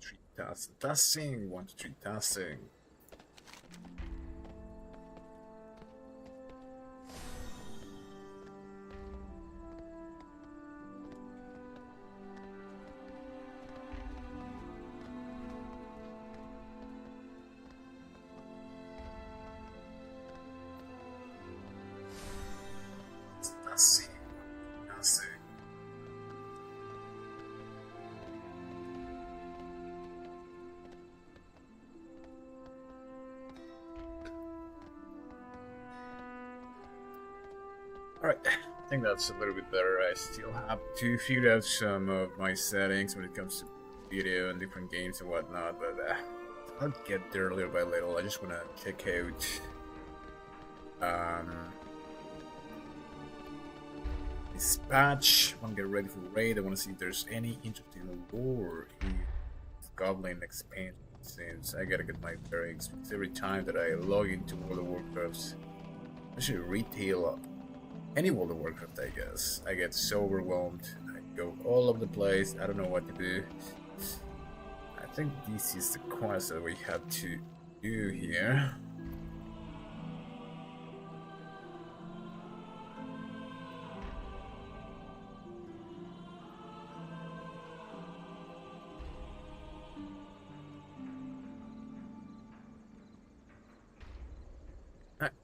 Three tasking, 1 to 3 tasking. Tasking, tasking. Alright, I think that's a little bit better. I still have to figure out some of my settings when it comes to video and different games and whatnot, but I'll get there little by little. I just want to check out dispatch. I want to get ready for raid. I want to see if there's any interesting lore in Goblin expansion, since I gotta get my bearings, because every time that I log into World of Warcraft, especially retail, any World of Warcraft, I guess, I get so overwhelmed. I go all over the place. I don't know what to do. I think this is the quest that we have to do here.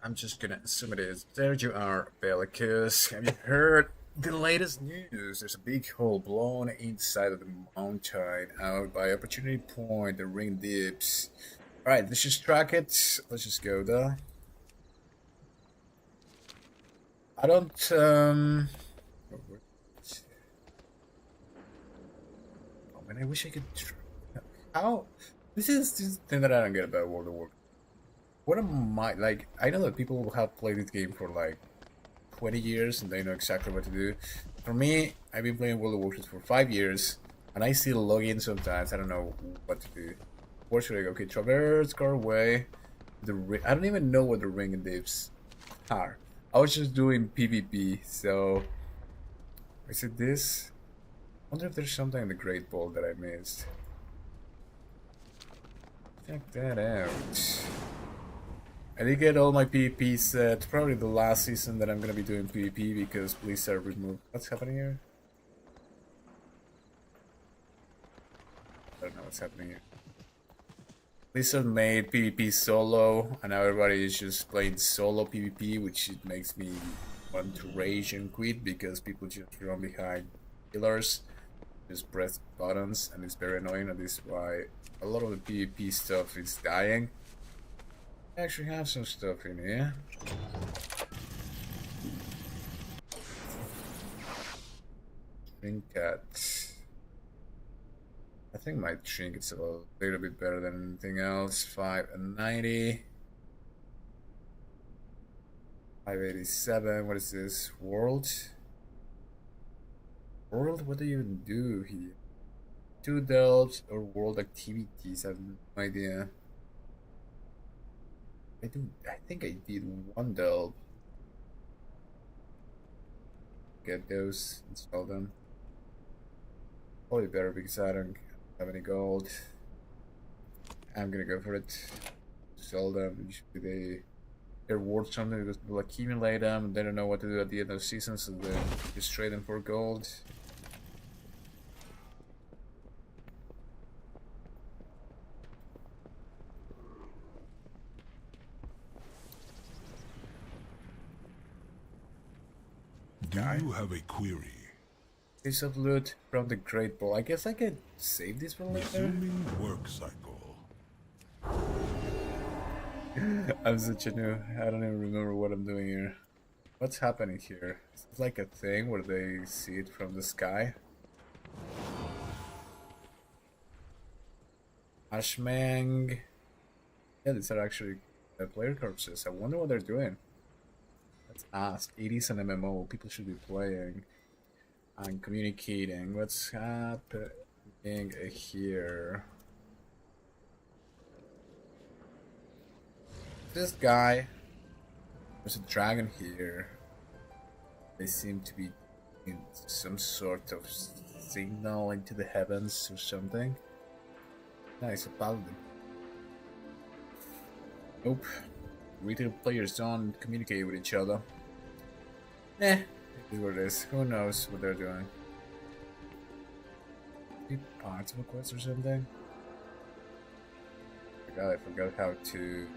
I'm just gonna assume it is. There you are, Bellicus. Have you heard the latest news? There's a big hole blown inside of the mountain out by Opportunity Point, the ring dips. Alright, let's just track it. Let's just go there. I don't, oh man, I wish I could. How? This is the thing that I don't get about World of Warcraft. What am I like? I know that people have played this game for like 20 years and they know exactly what to do. For me, I've been playing World of Warcraft for 5 years and I still log in sometimes. I don't know what to do. Where should I go? Okay, traverse, go away. I don't even know what the ring and dips are. I was just doing PvP, so is it this? I wonder if there's something in the Great Ball that I missed. Check that out. I did get all my PvP set. Probably the last season that I'm gonna be doing PvP because Blizzard removed. What's happening here? I don't know what's happening here. Blizzard made PvP solo, and now everybody is just playing solo PvP, which it makes me want to rage and quit because people just run behind pillars, just press buttons, and it's very annoying. And this is why a lot of the PvP stuff is dying. I actually have some stuff in here. Trinket. I think my trinket's a little bit better than anything else. 590. 587. What is this? World? World? What do you even do here? 2 delves or world activities? I have no idea. I think I did 1 delve. Get those, install them. Probably better because I don't have any gold. I'm gonna go for it. Sell them. Usually they're worth something because people accumulate them and they don't know what to do at the end of the season, so they just trade them for gold. guy. Do you have a query? Piece of loot from the Great Ball. I guess I could save this for later. Resuming work cycle. I'm such a new. I don't even remember what I'm doing here. What's happening here? Is it like a thing where they see it from the sky? Ashmang. Yeah, these are actually player corpses. I wonder what they're doing. Let's ask. It is an MMO. People should be playing and communicating. What's happening here? This guy. There's a dragon here. They seem to be in some sort of signal into the heavens or something. Nice, a paladin. Nope. Retail players don't communicate with each other. It is what it is. Who knows what they're doing? Maybe parts of a quest or something? I forgot how to...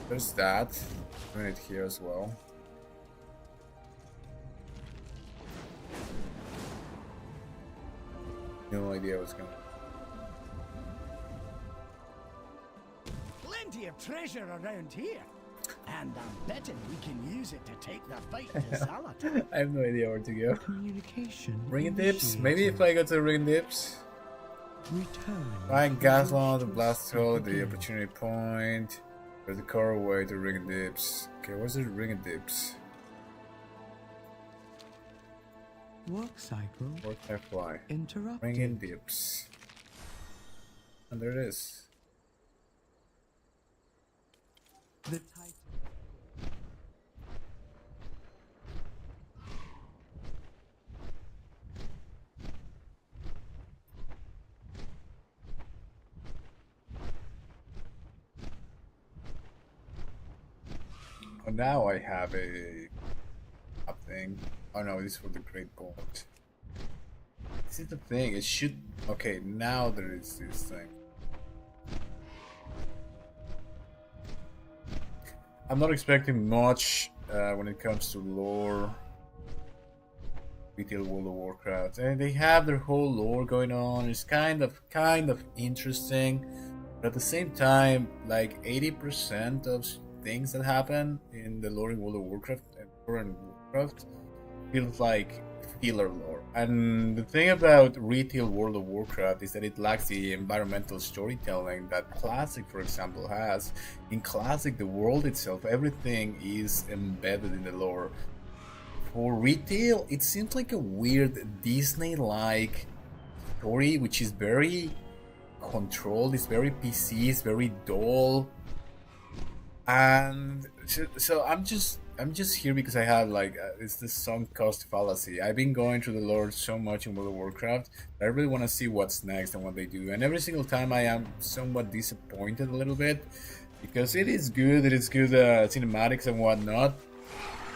There's that. Doing it here as well. No idea what's going on. Plenty of treasure around here. And I'm betting we can use it to take the fight to Zalata. I have no idea where to go. Communication. Ring and dips? Maybe if I go to ring and dips. Return. Find Gaslon, the blast hole, the opportunity point. There's the car way to ring and dips. Okay, what's the ring and dips? Work cycle. Warcraft fly. Interrupted. Ring and dips. And there it is. The title. Oh, now I have a thing. Oh no, this is for the Great Bolt. This is the thing. It should. Okay, now there is this thing. I'm not expecting much when it comes to lore. Retail World of Warcraft, and they have their whole lore going on. It's kind of interesting, but at the same time, like 80% of things that happen in the lore in World of Warcraft and Warcraft feels like filler lore. And the thing about retail World of Warcraft is that it lacks the environmental storytelling that Classic, for example, has. In Classic, the world itself, everything is embedded in the lore. For retail, it seems like a weird Disney-like story, which is very controlled, it's very PC, it's very dull. And so I'm just here because I have like it's the sunk cost fallacy. I've been going through the lore so much in World of Warcraft that I really want to see what's next and what they do. And every single time I am somewhat disappointed a little bit because it is good cinematics and whatnot,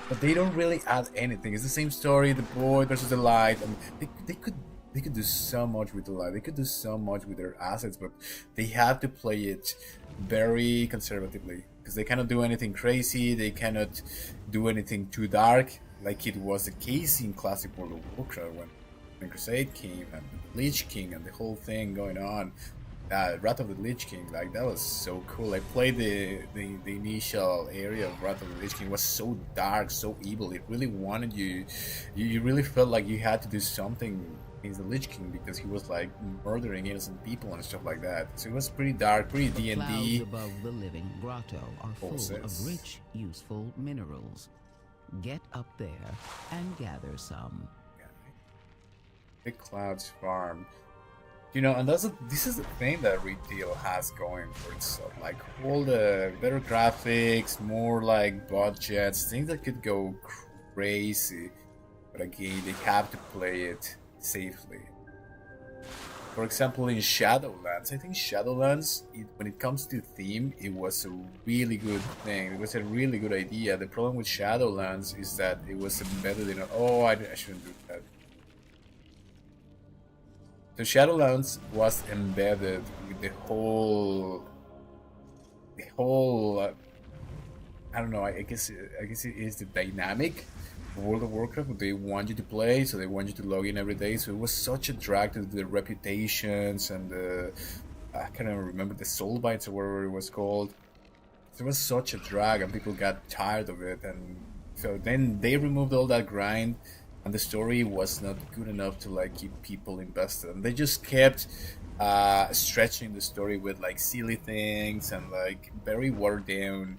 but they don't really add anything. It's the same story, the void versus the light. I mean, they could do so much with the light. They could do so much with their assets, but they have to play it very conservatively because they cannot do anything crazy. They cannot do anything too dark, like it was the case in Classic World of Warcraft when Crusade came and the Lich King and the whole thing going on. Wrath of the Lich King, like that was so cool. I played the initial area of Wrath of the Lich King. It was so dark, so evil. It really wanted you really felt like you had to do something against the Lich King because he was like murdering innocent people and stuff like that. So it was pretty dark, pretty D&D. The clouds above the living grotto are full of rich, useful minerals. Get up there and gather some. Big Clouds Farm. You know, and this is the thing that retail has going for itself. Like all the better graphics, more like budgets, things that could go crazy. But again, they have to play it safely. For example, in Shadowlands, I think Shadowlands, when it comes to theme, it was a really good thing. It was a really good idea. The problem with Shadowlands is that it was embedded in. Oh, I shouldn't do that. So Shadowlands was embedded with the whole. I don't know. I guess it is the dynamic of World of Warcraft. They want you to play, so they want you to log in every day. So it was such a drag to the reputations and the I can't even remember the soul bites or whatever it was called. It was such a drag, and people got tired of it. And so then they removed all that grind, and the story was not good enough to like keep people invested. And they just kept stretching the story with like silly things and like very watered down.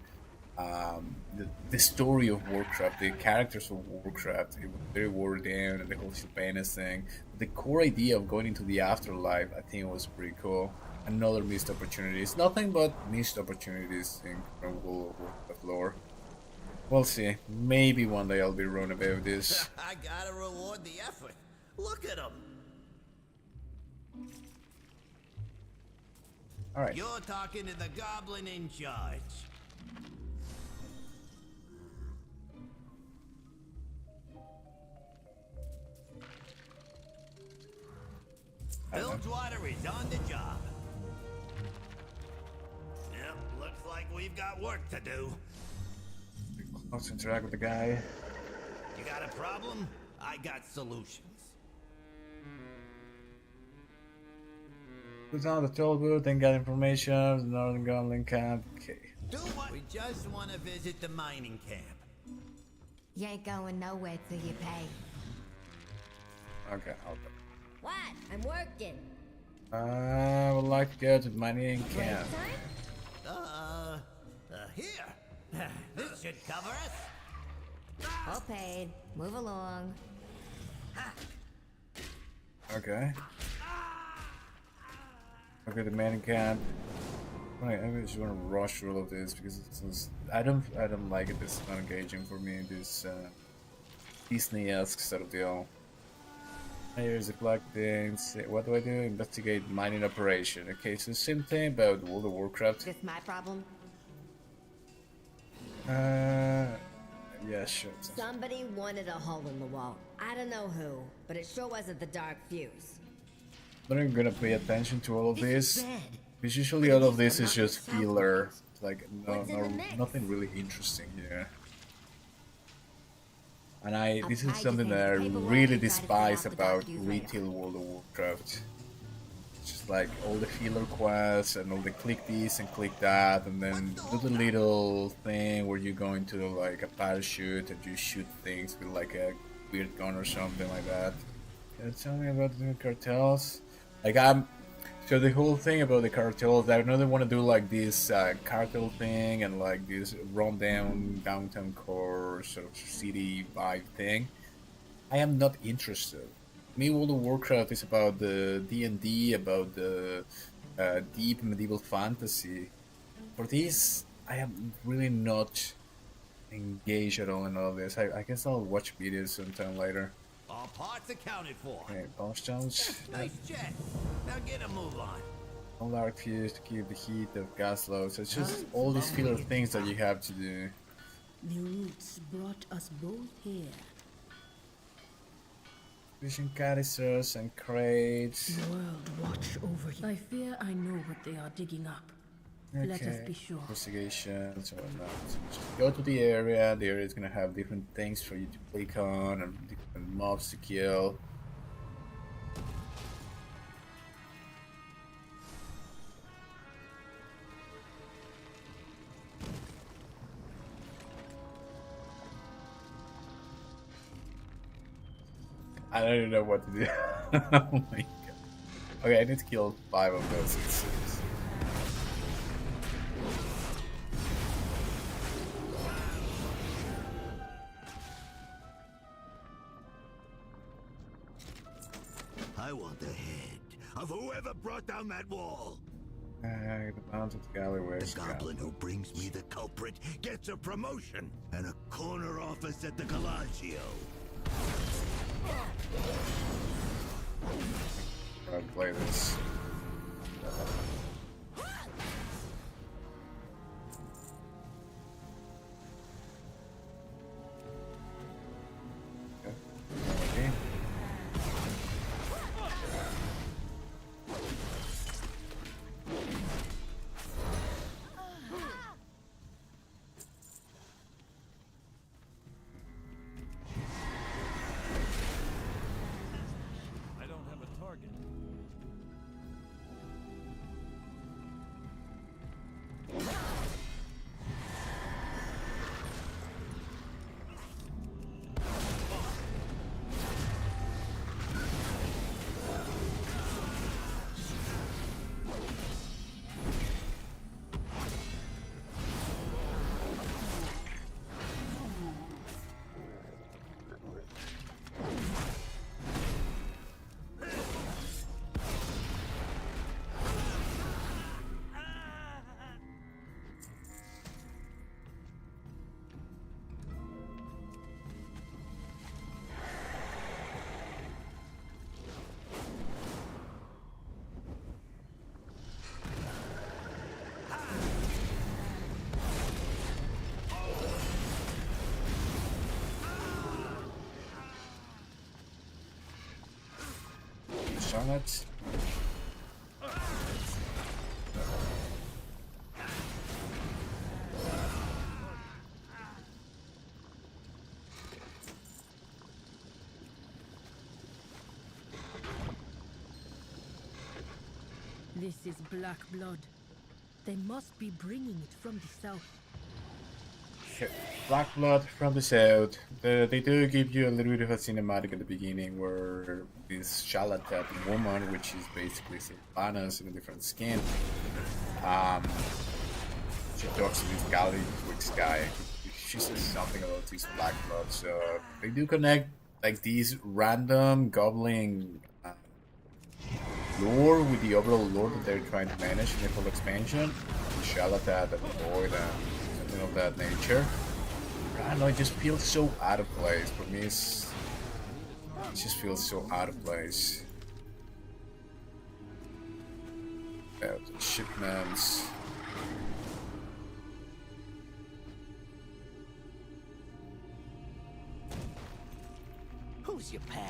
The story of Warcraft, the characters of Warcraft, it was very watered down, and the whole Sylvanas thing. The core idea of going into the afterlife, I think, was pretty cool. Another missed opportunity. It's nothing but missed opportunities in World of Warcraft lore. We'll see. Maybe one day I'll be wrong about this. I gotta reward the effort. Look at him. All right. You're talking to the goblin in charge. Bilgewater is on the job. Yep, looks like we've got work to do. Let's interact with the guy. You got a problem? I got solutions. Put on the toll booth and get information of the Northern Goblin camp. Okay. Do what? We just want to visit the mining camp. You ain't going nowhere till you pay. Okay, I'll go. What? I'm working. I would like to go to the mining Break camp. Here. This should cover us. All paid. Move along. Okay. Okay, the mining camp. Right, I just want to rush through all of this because it's I don't like it. This is not engaging for me. This Disney-esque sort of deal. Here's the black things. What do I do? Investigate mining operation. Okay, so same thing about World of Warcraft. This my problem? Yeah, sure. Somebody wanted a hole in the wall. I don't know who, but it sure wasn't the dark fuse. I'm not even gonna pay attention to all of this. Bad. Because usually all of this is just filler. Like What's in the mix? nothing really interesting here. And this is I'll something find that I the paperwork really and try to despise figure out about the dark use retail World of Warcraft. It's just like all the filler quests and all the click this and click that, and then do the little thing where you go into like a parachute and you shoot things with like a weird gun or something like that. Can you tell me about the cartels? Like so the whole thing about the cartels, I know they want to do like this cartel thing and like this rundown downtown core sort of city vibe thing. I am not interested. Me, World of Warcraft is about the D&D, about the deep medieval fantasy. For this, I am really not engaged at all in all this. I guess I'll watch videos sometime later. All parts accounted for. Okay, bomb stones. Nice jet. Now get a move on. All dark fuse to keep the heat of gas low. So it's just all these filler things that you have to do. The roots brought us both here. Vision canisters and crates. The world watch over you. I fear I know what they are digging up. Let us be sure. Investigations and whatnot. So just go to the area. The area is gonna have different things for you to click on and different mobs to kill. I don't even know what to do. Oh my god. Okay, I need to kill 5 of those. I want the head of whoever brought down that wall. The mounted alleyways. The goblin who brings me the culprit gets a promotion and a corner office at the Collegio. Gotta play this. Okay. on it. This is black blood. They must be bringing it from the south. Black blood from the south. They do give you a little bit of a cinematic at the beginning where this Shalatat woman, which is basically Sylvanas in a different skin, she talks to this Gallic guy. She says something about this black blood. So they do connect like these random goblin lore with the overall lore that they're trying to manage in the full expansion. Shalatat, the void, and something of that nature. I don't know, it just feels so out of place. For me, it just feels so out of place. The shipments. Who's your pal?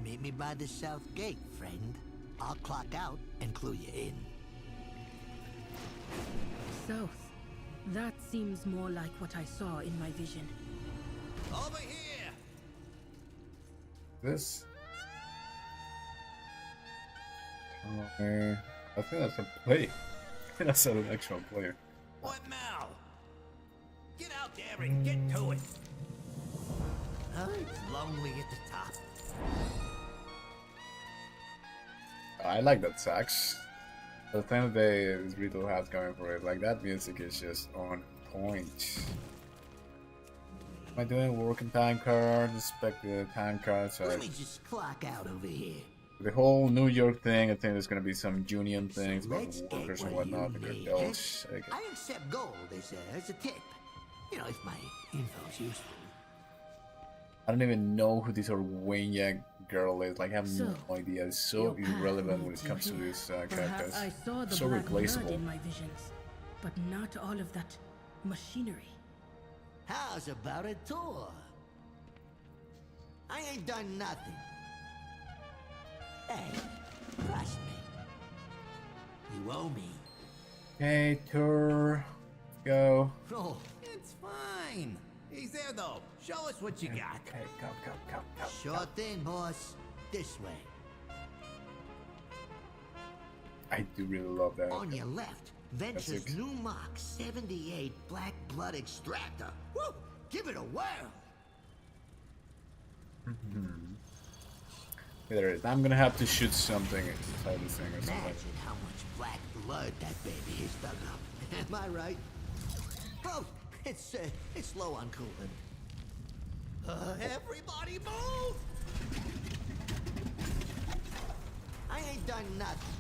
Meet me by the south gate, friend. I'll clock out and clue you in. South. That seems more like what I saw in my vision. Over here! This? I think that's a play. I think that's an actual player. What now? Get out there and get to it! It's lonely at the top. I like that sax. The thing that this Rito has going for it, like that music is just on point. Am I doing working time card? Inspect the time card. So Let me just clock out over here. the whole New York thing, I think there's gonna be some union things about Let's the get workers and what whatnot. you The need, cartels. I accept gold as a tip. You know, if my info's useful. I don't even know who this Orwenya girl is. Like, I have no So, idea. It's so your path irrelevant when leads it you comes to here. these Perhaps characters. I saw the So black replaceable. blood in my visions, but not all of that machinery. How's about a tour? I ain't done nothing. Hey, trust me. You owe me. Okay, tour. Go. Oh, it's fine. He's there though. Show us what you got. Okay, go. Sure thing, boss. This way. I do really love that. On your left, Venture's it. new Mach 78 Black Blood Extractor. Woo! Give it a whirl. There it is. I'm gonna have to shoot something inside this thing or something. Imagine how much black blood that baby has dug up. Am I right? Oh, it's low on coolant. Everybody move! I ain't done nothing.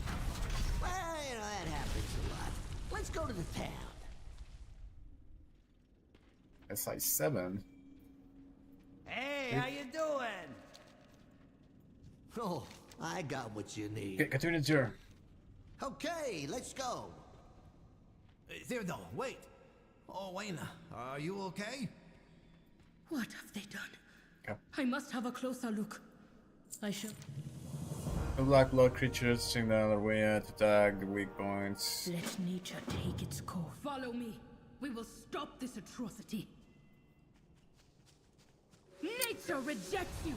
Well, you know, that happens a lot. Let's go to the town. SI7. Hey, how you doing? Oh, I got what you need. Okay, continue the tour. Okay, let's go. There, though, wait. Oh, Wayne, are you okay? What have they done? Okay. I must have a closer look. I shall. The black blood creatures signal their way out to attack the weak points. Let nature take its course. Follow me. We will stop this atrocity. Nature rejects you.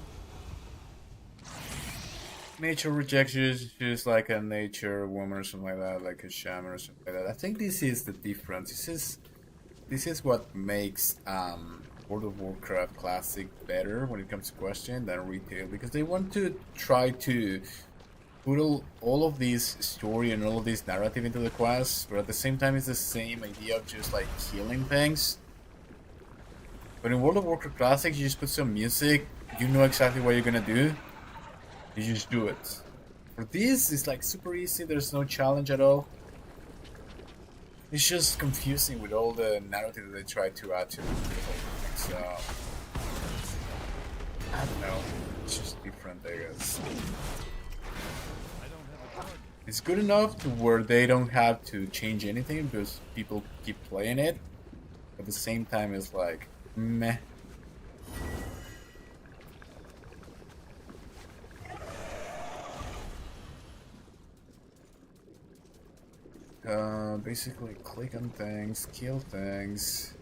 Nature rejects you, it's just like a nature woman or something like that, like a shaman or something like that. I think this is the difference. This is what makes World of Warcraft Classic better when it comes to question than retail, because they want to try to put all of this story and all of this narrative into the quest, but at the same time it's the same idea of just like killing things. But in World of Warcraft Classic, you just put some music, you know exactly what you're gonna do, you just do it. For this, it's like super easy, there's no challenge at all. It's just confusing with all the narrative that they try to add to the whole thing, so... I don't know, it's just different, I guess. It's good enough to where they don't have to change anything because people keep playing it. At the same time, it's like, meh. Basically click on things, kill things.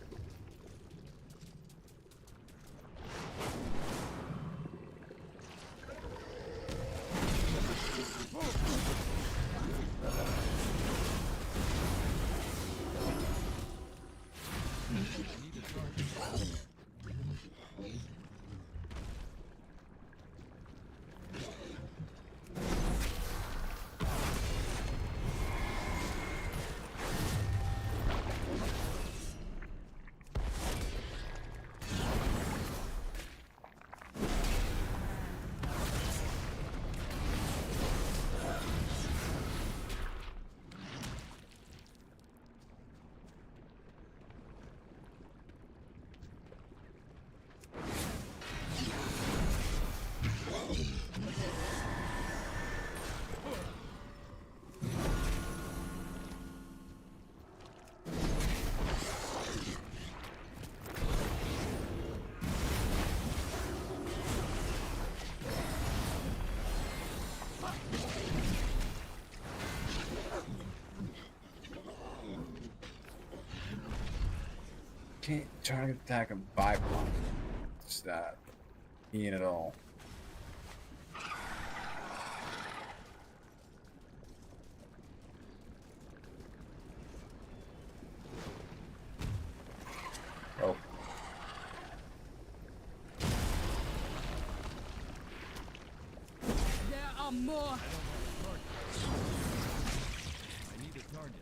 Can't target attack and buy block. What's that mean at all? Oh. There are more. I need a target.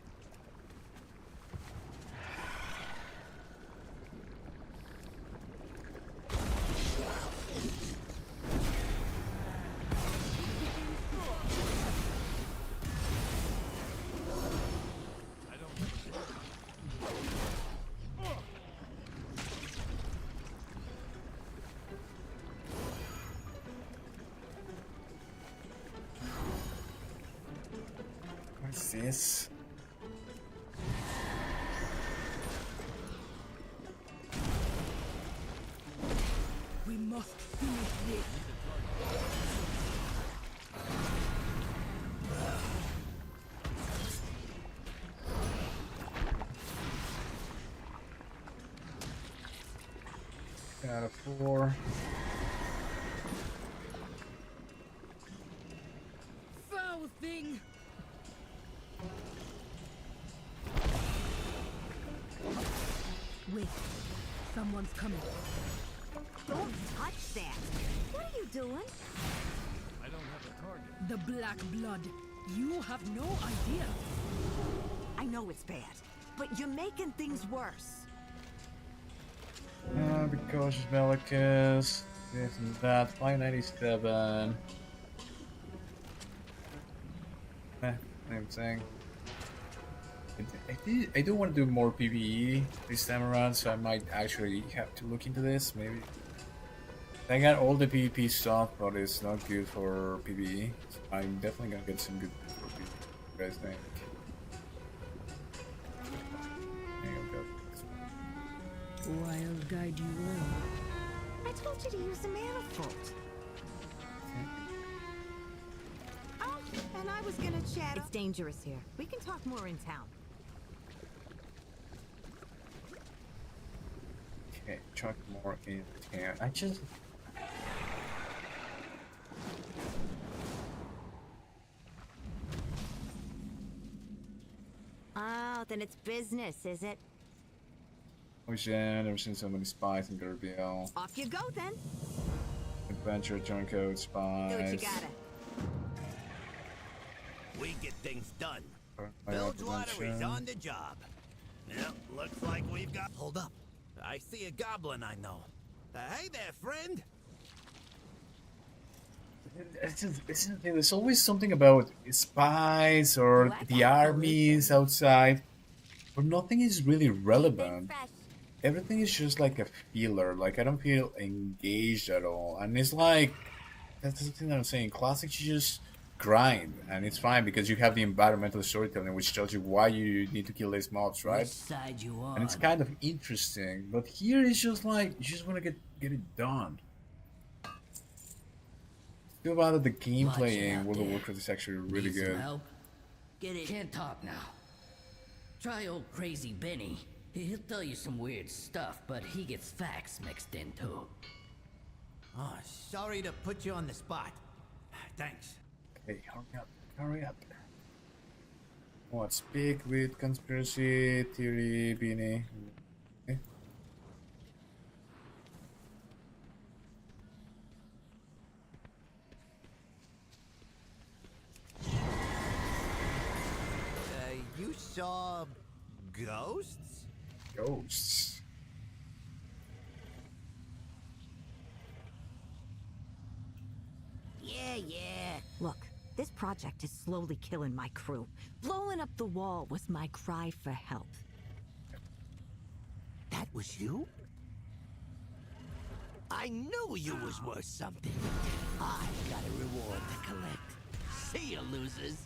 What's this? We must finish this. Out of 4. Foul thing. Wait, someone's coming. Don't touch that. What are you doing? I don't have a target. The black blood. You have no idea. I know it's bad, but you're making things worse. Be cautious, Melicus. This and that. 597. Same thing. I do want to do more PvE this time around, so I might actually have to look into this, maybe. I got all the PvP stuff, but it's not good for PvE. So I'm definitely gonna get some good for PvE. What do you guys think? Wild guide you will. I told you to use the manifold. Oh, and I was gonna chat. It's dangerous here. We can talk more in town. Okay, chuck more in here. I just... Oh, then it's business, is it? Oh shit, never seen so many spies in Gerbiel. Off you go then. Adventure, joint code, spies. Do what you gotta. We get things done. Build Build lotteries on the job. Yep, looks like we've got... Hold up. I see a goblin I know. Hey there, friend. There's always something about spies or the armies outside, but nothing is really relevant. Everything is just like a filler. Like, I don't feel engaged at all. And it's like, that's the thing that I'm saying. Classics, you just grind, and it's fine because you have the environmental storytelling, which tells you why you need to kill these mobs, right? Which side you on? And it's kind of interesting. But here it's just like, you just want to get it done. Feel about it, the gameplay in World of Warcraft is actually really good. Get it. Can't talk now. Try old crazy Benny. He'll tell you some weird stuff, but he gets facts mixed in too. Oh, sorry to put you on the spot. Thanks. Hey, hurry up, hurry up. What, speak with conspiracy theory, Beanie? Okay. You saw ghosts? Ghosts. Yeah. Look, this project is slowly killing my crew. Blowing up the wall was my cry for help. That was you? I knew you was worth something. I got a reward to collect. See you, losers.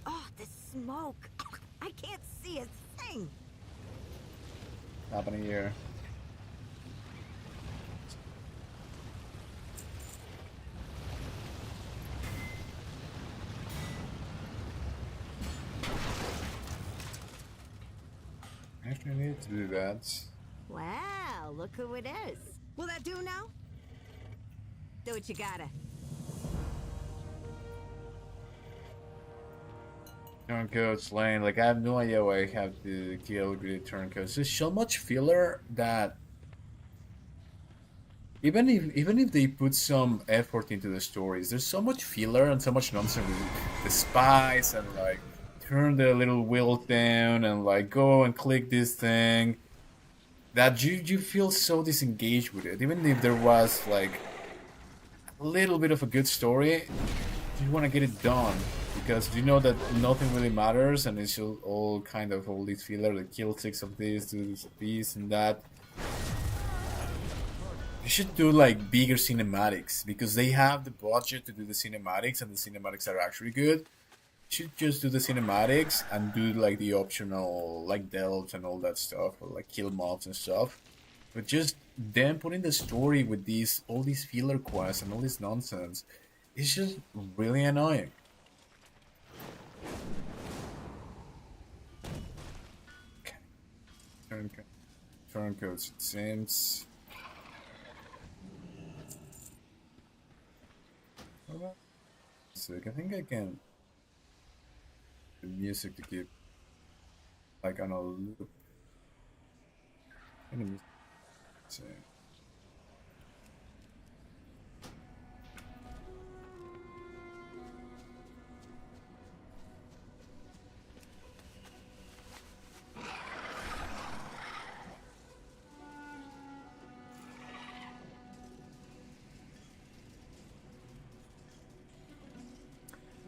Oh, the smoke. I can't see a thing. Happening here. I actually need to do that. Wow, look who it is. Will that do now? Do what you gotta. Turncoats lane, like I have no idea why I have to kill great turncoats. There's so much filler that even if they put some effort into the stories, there's so much filler and so much nonsense with the spies and like turn the little wheel down and like go and click this thing that you feel so disengaged with it. Even if there was like a little bit of a good story, you want to get it done. Because you know that nothing really matters, and it's all kind of all this filler, like kill 6 of this, do this and that. You should do like bigger cinematics, because they have the budget to do the cinematics, and the cinematics are actually good. You should just do the cinematics and do like the optional, like delves and all that stuff, or like kill mobs and stuff. But just then putting the story with all these filler quests and all this nonsense, it's just really annoying. Turncoats, it seems. What about music? I think I can. The music to keep like on a loop. Let's see.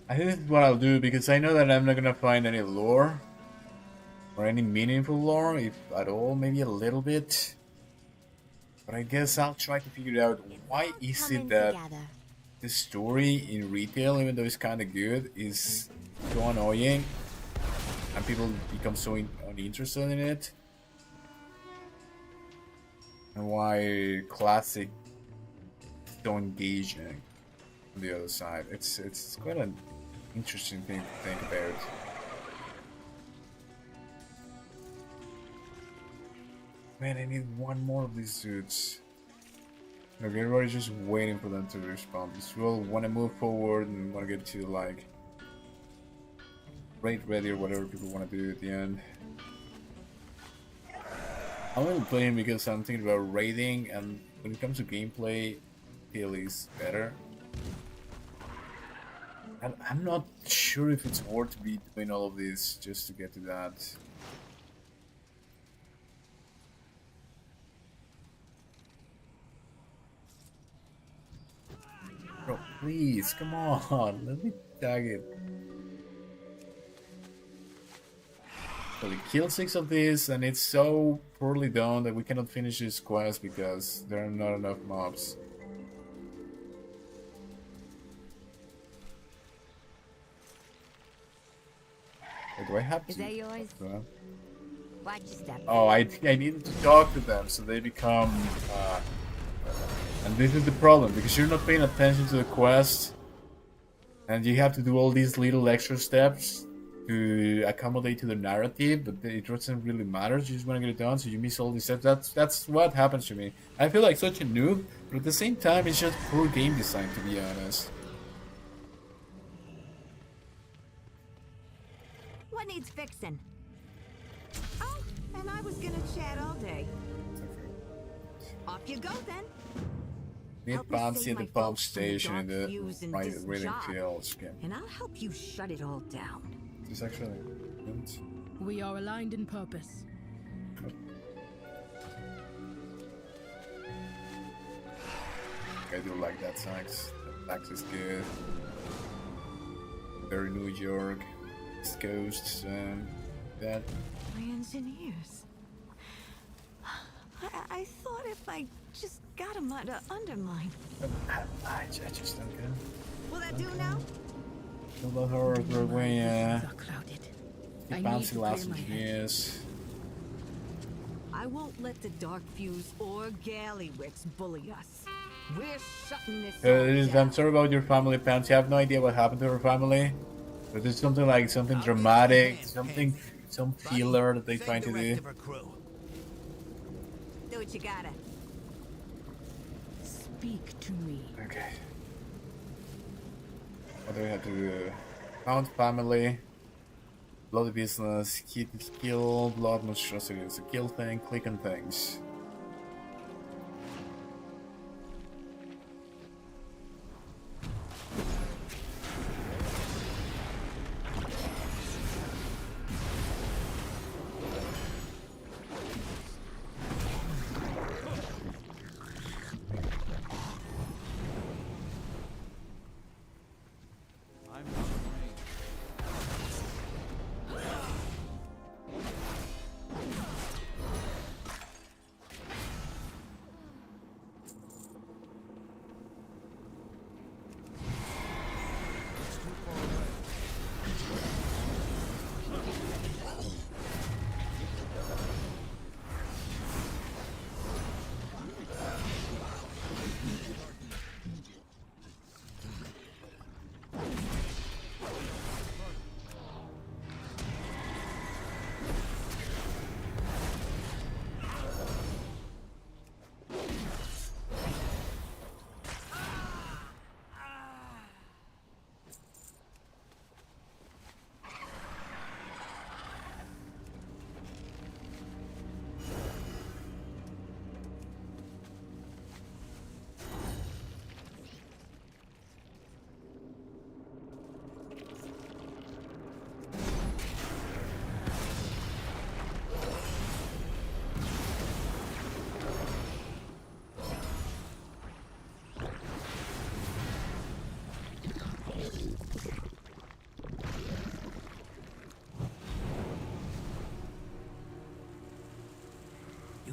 I think this is what I'll do, because I know that I'm not gonna find any lore or any meaningful lore, if at all, maybe a little bit. But I guess I'll try to figure out why is it that the story in retail, even though it's kind of good, is so annoying and people become so uninterested in it, and why classic is so engaging on the other side. It's quite an interesting thing to think about. Man, I need one more of these suits. Okay, everybody's just waiting for them to respond. Because we all want to move forward and want to get to like raid ready or whatever people want to do at the end. I'm only playing because I'm thinking about raiding, and when it comes to gameplay, feel is better. And I'm not sure if it's worth me doing all of this just to get to that. Bro, please, come on, let me tag it. So we killed 6 of these, and it's so poorly done that we cannot finish this quest because there are not enough mobs. Wait, do I have to? Is that yours? Watch your step. Oh, I needed to talk to them so they become... and this is the problem, because you're not paying attention to the quest, and you have to do all these little extra steps to accommodate to the narrative, but it doesn't really matter. You just want to get it done, so you miss all these steps. That's what happens to me. I feel like such a noob, but at the same time, it's just poor game design, to be honest. What needs fixing? Oh, and I was gonna chat all day. Off you go then. Need Help me bouncy save at the my pump folks from the station in dark fuse the and my this reading job. fields. Okay. And I'll help you shut it all down. This actually. We are aligned in purpose. I do like that sax. That sax is good. Very New York, East Coast, that. My engineers. I thought if I just got them under mine. I just don't get it. Will that do now? Kill the horror the way, Are clouded. I need bouncy to last clear my head. years. I won't let the Dark Fuse or Gallywix bully us. We're shutting this I'm sorry about your family, Pants. You have no idea what happened to her family. But there's something like something dramatic, some filler that they're trying to do. Do what you gotta. Speak to me. Okay. What do we have to do? Found family. Bloody business. Kill. Blood monstrosity. It's a kill thing. Click on things.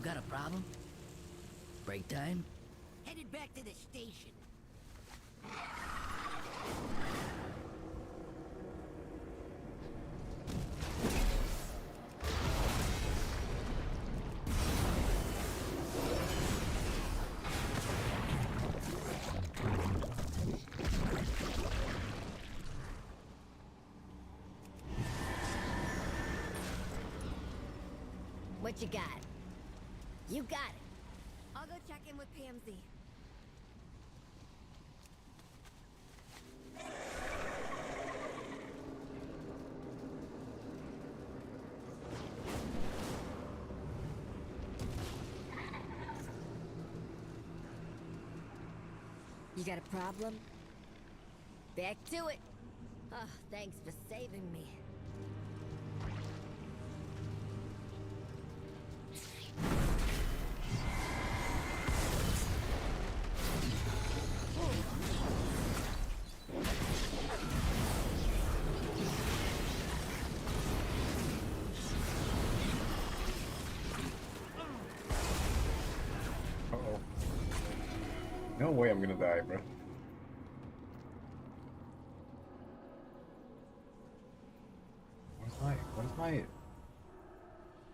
Got a problem? Break time? Headed back to the station. What you got? You got it. I'll go check in with PMZ. You got a problem? Back to it. Oh, thanks for saving me. Uh-oh. No way I'm gonna die, bro. Where's my...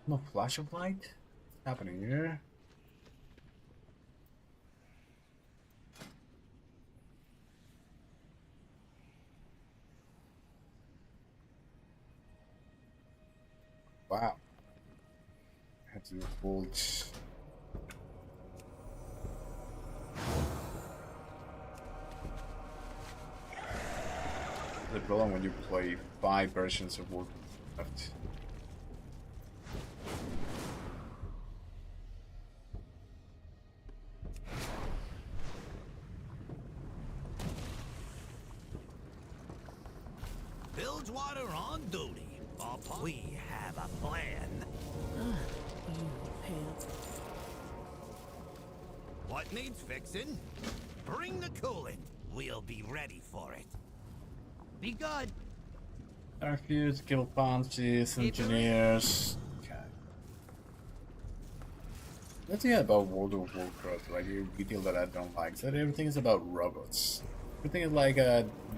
No flash of light? What's happening here? Wow. I had to hold. The problem when you play 5 versions of Warcraft. Bilgewater on duty. We have a plan. What needs fixing? Bring the coolant. We'll be ready for it. Be good. Darkfuse, skill punches, engineers. Okay. The thing about World of Warcraft, like the detail that I don't like, is that everything is about robots. Everything is like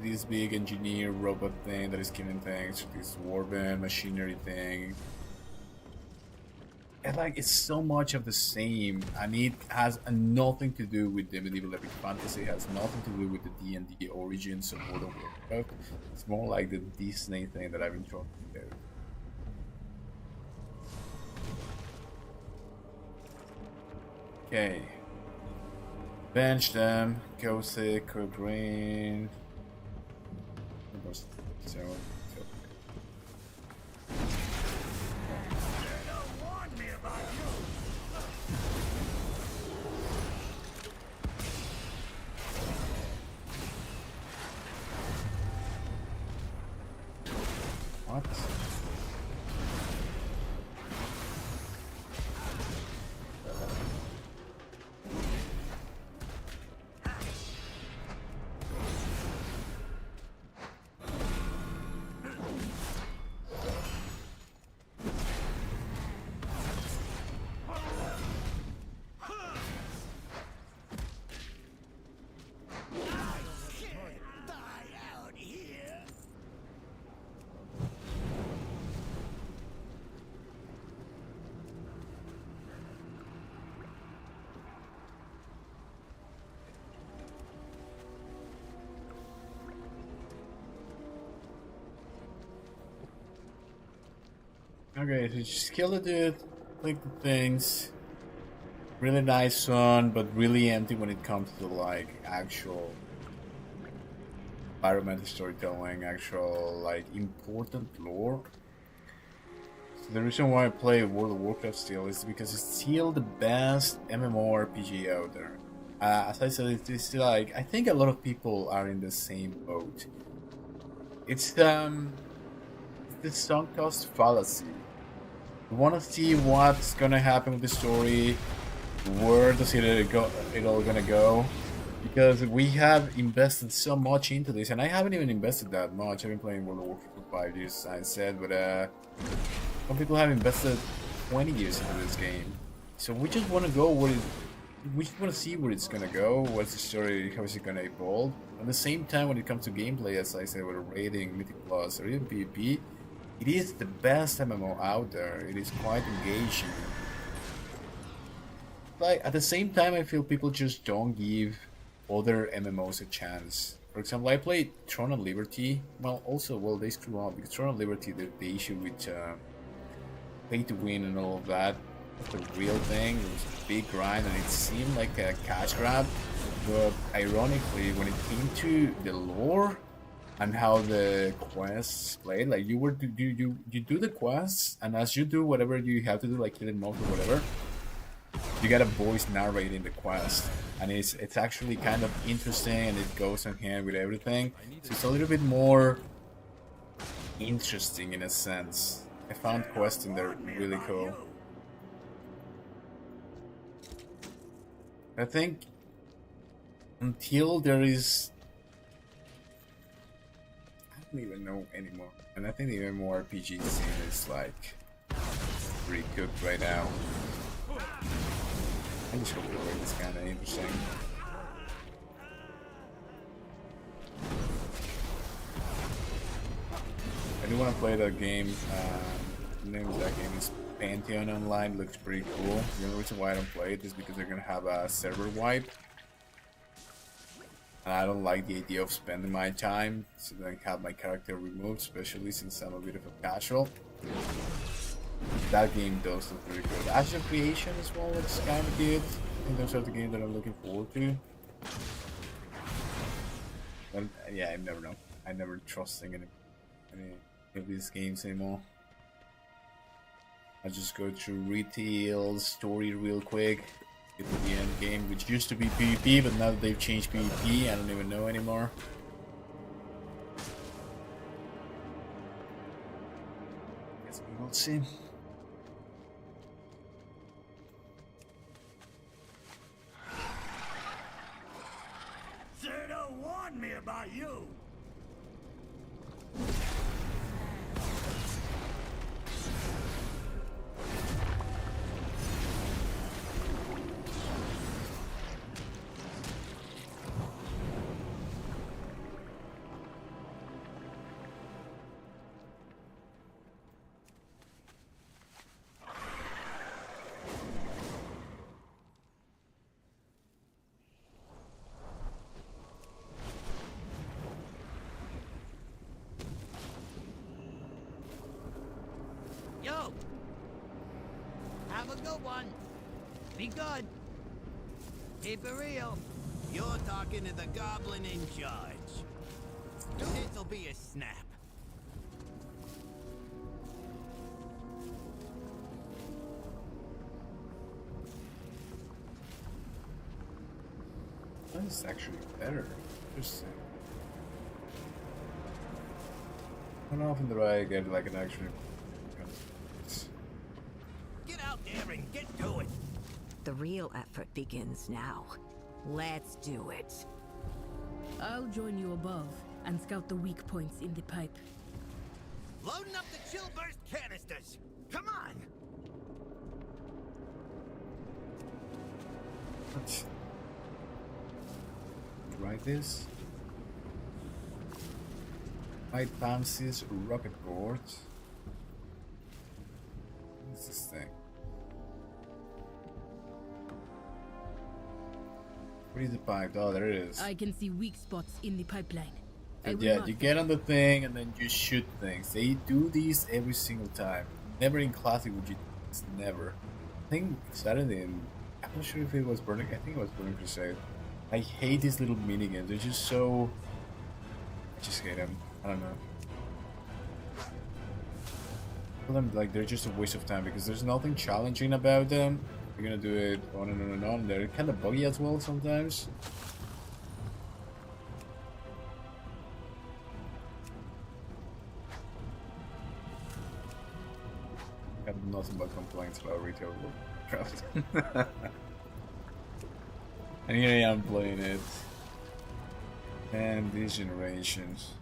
this big engineer robot thing that is killing things, this warband machinery thing. And like it's so much of the same, and it has nothing to do with the medieval epic fantasy. It has nothing to do with the D&D origins of World of Warcraft. It's more like the Disney thing that I've been talking about. Okay. Bench them. Go sick. Go green. So. What? Okay, so just kill the dude, click the things. Really nice one, but really empty when it comes to like actual environmental storytelling, actual like important lore. So the reason why I play World of Warcraft still is because it's still the best MMORPG out there. As I said, it's still like I think a lot of people are in the same boat. It's the sunk cost fallacy. You want to see what's gonna happen with the story, where does it all gonna go, because we have invested so much into this, and I haven't even invested that much. I've been playing World of Warcraft for 5 years, I said, but some people have invested 20 years into this game. So we just want to go where we just want to see where it's gonna go, what's the story, how is it gonna evolve. At the same time, when it comes to gameplay, as I said, with raiding, Mythic Plus, or even PvP, it is the best MMO out there. It is quite engaging. Like at the same time, I feel people just don't give other MMOs a chance. For example, I played Throne of Liberty. Well, they screw up because Throne of Liberty, the issue with pay to win and all of that, the real thing. It was a big grind, and it seemed like a cash grab. But ironically, when it came to the lore and how the quests played, like you do the quests, and as you do whatever you have to do, like killing mobs or whatever, you get a voice narrating the quest, and it's actually kind of interesting, and it goes on hand with everything. So it's a little bit more interesting in a sense. I found quests in there really cool. I think until there is, I don't even know anymore, and I think the MMORPG scene is like pretty cooked right now. I just hope the way is kind of interesting. I do want to play that game. The name of that game is Pantheon Online. Looks pretty cool. The only reason why I don't play it is because they're gonna have a server wipe. And I don't like the idea of spending my time to then have my character removed, especially since I'm a bit of a casual. That game does look really good. Ashes of Creation as well looks kind of good. I think those are the games that I'm looking forward to. But yeah, I never know. I never trusting any of these games anymore. I'll just go through retail story real quick. Get to the end game, which used to be PvP, but now that they've changed PvP, I don't even know anymore. Guess we will see. Zerto warned me about you. Yo! Have a good one. Be good. Keep it real. You're talking to the goblin in charge. This'll be a snap. That is actually better. Interesting. How often do I get like an actual... Get out there and get to it. The real effort begins now. Let's do it. I'll join you above and scout the weak points in the pipe. Loading up the chill burst canisters. Come on. Let's try this. White Fancy's rocket board. What's this thing? Where is the pipe? Oh, there it is. I can see weak spots in the pipeline. But yeah, you get on the thing and then you shoot things. They do these every single time. Never in Classic would you. It's never. I think Saturday. I'm not sure if it was Burning. I think it was Burning Crusade. I hate these little minigames. They're just so. I just hate them. I don't know. I feel them like they're just a waste of time because there's nothing challenging about them. You're gonna do it on and on and on. They're kind of buggy as well sometimes. I have nothing but complaints about retail Warcraft. And here I am playing it. And these generations.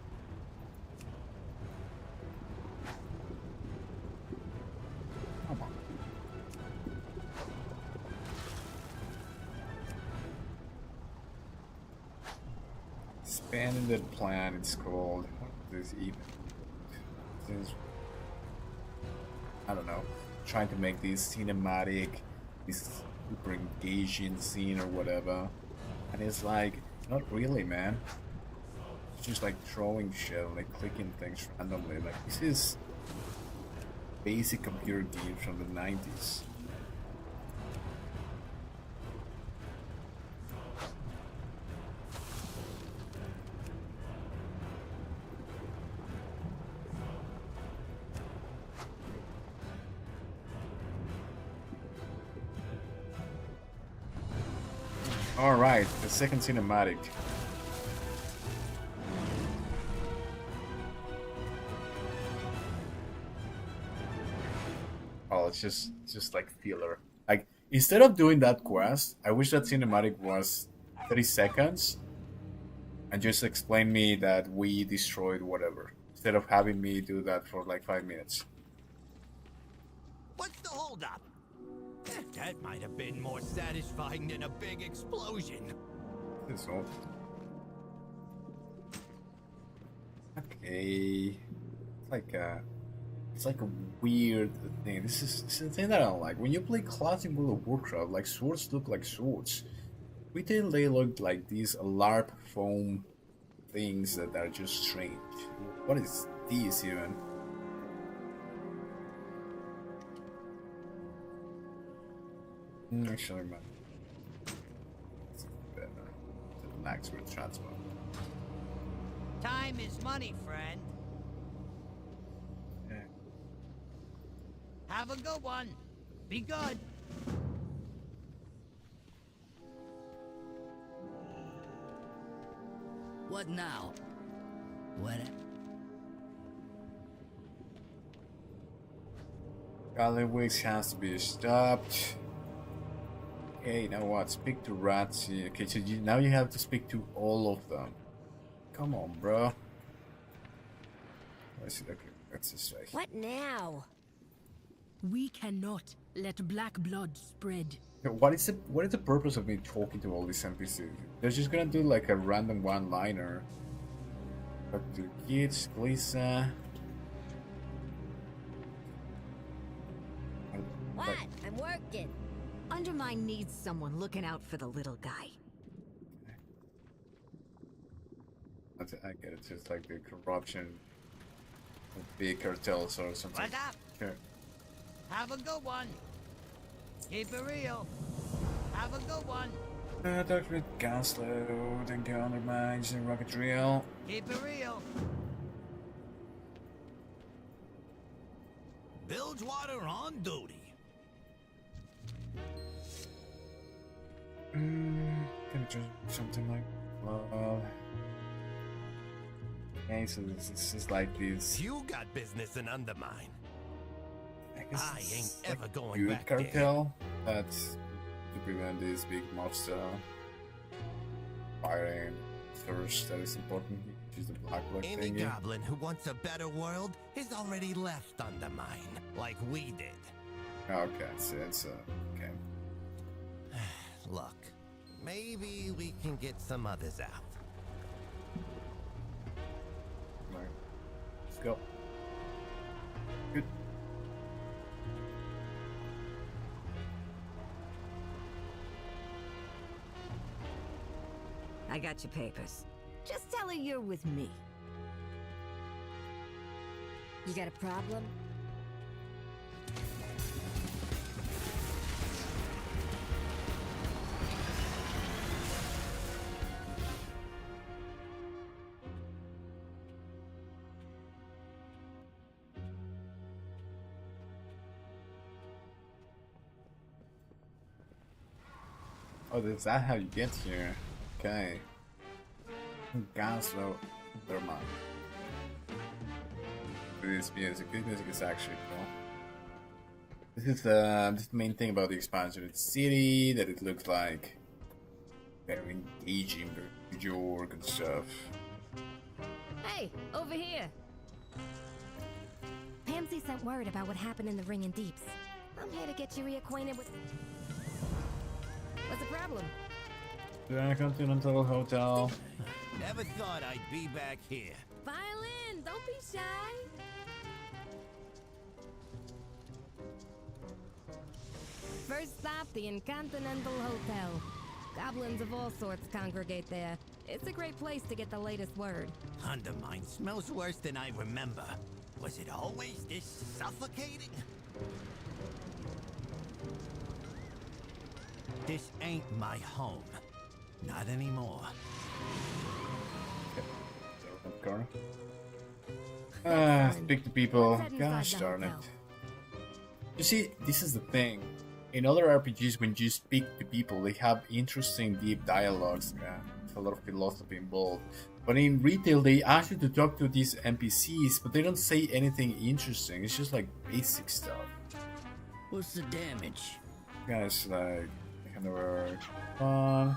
Come on. Expanded plan, it's called. What is this even? This is, I don't know. Trying to make this cinematic, this super engaging scene or whatever. And it's like, not really, man. It's just like throwing shit, like clicking things randomly. Like, this is basic computer games from the 90s. Alright, the second cinematic. Oh, it's just like filler. Like, instead of doing that quest, I wish that cinematic was 30 seconds and just explain me that we destroyed whatever. Instead of having me do that for like 5 minutes. What's the holdup? That might have been more satisfying than a big explosion. This all. Okay. It's like a weird thing. This is the thing that I don't like. When you play classic World of Warcraft, like swords look like swords. Retail they look like these LARP foam things that are just strange. What is this even? Actually, man. It's better. The next with transfer. Time is money, friend. Yeah. Have a good one. Be good. What now? What? Gallowix has to be stopped. Okay, now what? Speak to Ratsy. Okay, so now you have to speak to all of them. Come on, bro. I see. Okay, that's this way. What now? We cannot let black blood spread. What is the purpose of me talking to all these NPCs? They're just gonna do like a random one-liner. Talk to kids, Lisa. What? I'm working. Undermine needs someone looking out for the little guy. I get it. It's just like the corruption of big cartels or something. What's up? Sure. Have a good one. Keep it real. Have a good one. Talk with Gaslow, then go undermines and rocket drill. Keep it real. Bilgewater on duty. Gonna do something like okay, so this is like this. You got business in Undermine. I ain't it's ever like going good back cartel that's to prevent this big monster firing thirst that is important. Which is the black Any thingy. goblin who wants a better world has already left Undermine, like we did. Okay, so it's okay. Look, maybe we can get some others out. Right. Let's go. Good. I got your papers. Just tell her you're with me. You got a problem? Oh, is that how you get here? Okay. Gaslow, Thermal. This music is actually cool. This is the main thing about the expansion. It's city, that it looks like very engaging, very York and stuff. Hey, over here. Pansy sent word about what happened in the Ring and Deeps. I'm here to get you reacquainted with... What's the problem? Do I come to Continental Hotel? Never thought I'd be back here. Violin, don't be shy. First stop, the Incontinental Hotel. Goblins of all sorts congregate there. It's a great place to get the latest word. Undermine smells worse than I remember. Was it always this suffocating? This ain't my home. Not anymore. Speak to people. Gosh darn it. You see, this is the thing. In other RPGs, when you speak to people, they have interesting, deep dialogues. With a lot of philosophy involved. But in retail, they ask you to talk to these NPCs, but they don't say anything interesting. It's just like basic stuff. What's the damage? Guys, like, kind of fun.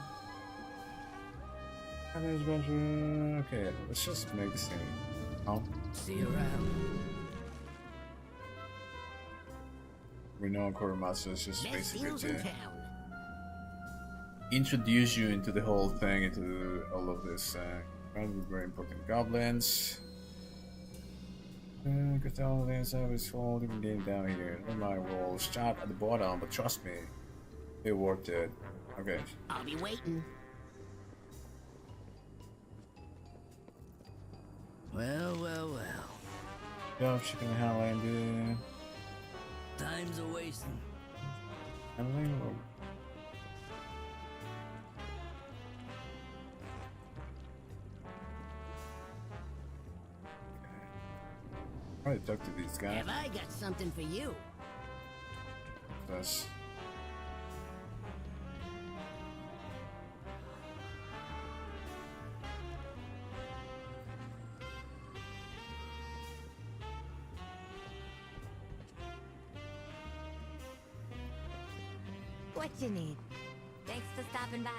Okay, let's just make this thing. Oh. See you around. We know Quartermaster is just Best basically deals in to town. introduce you into the whole thing, into all of this very important goblins. Crystal lands have its whole different game down here. Never mind, we'll start at the bottom, but trust me, they worked it. Okay. I'll be waiting. Well, well, well. Job shipping the hell and Time's a wasting. Unbelievable. I want to talk to this guy. Have I got something for you? Yes. What you need? Thanks for stopping by.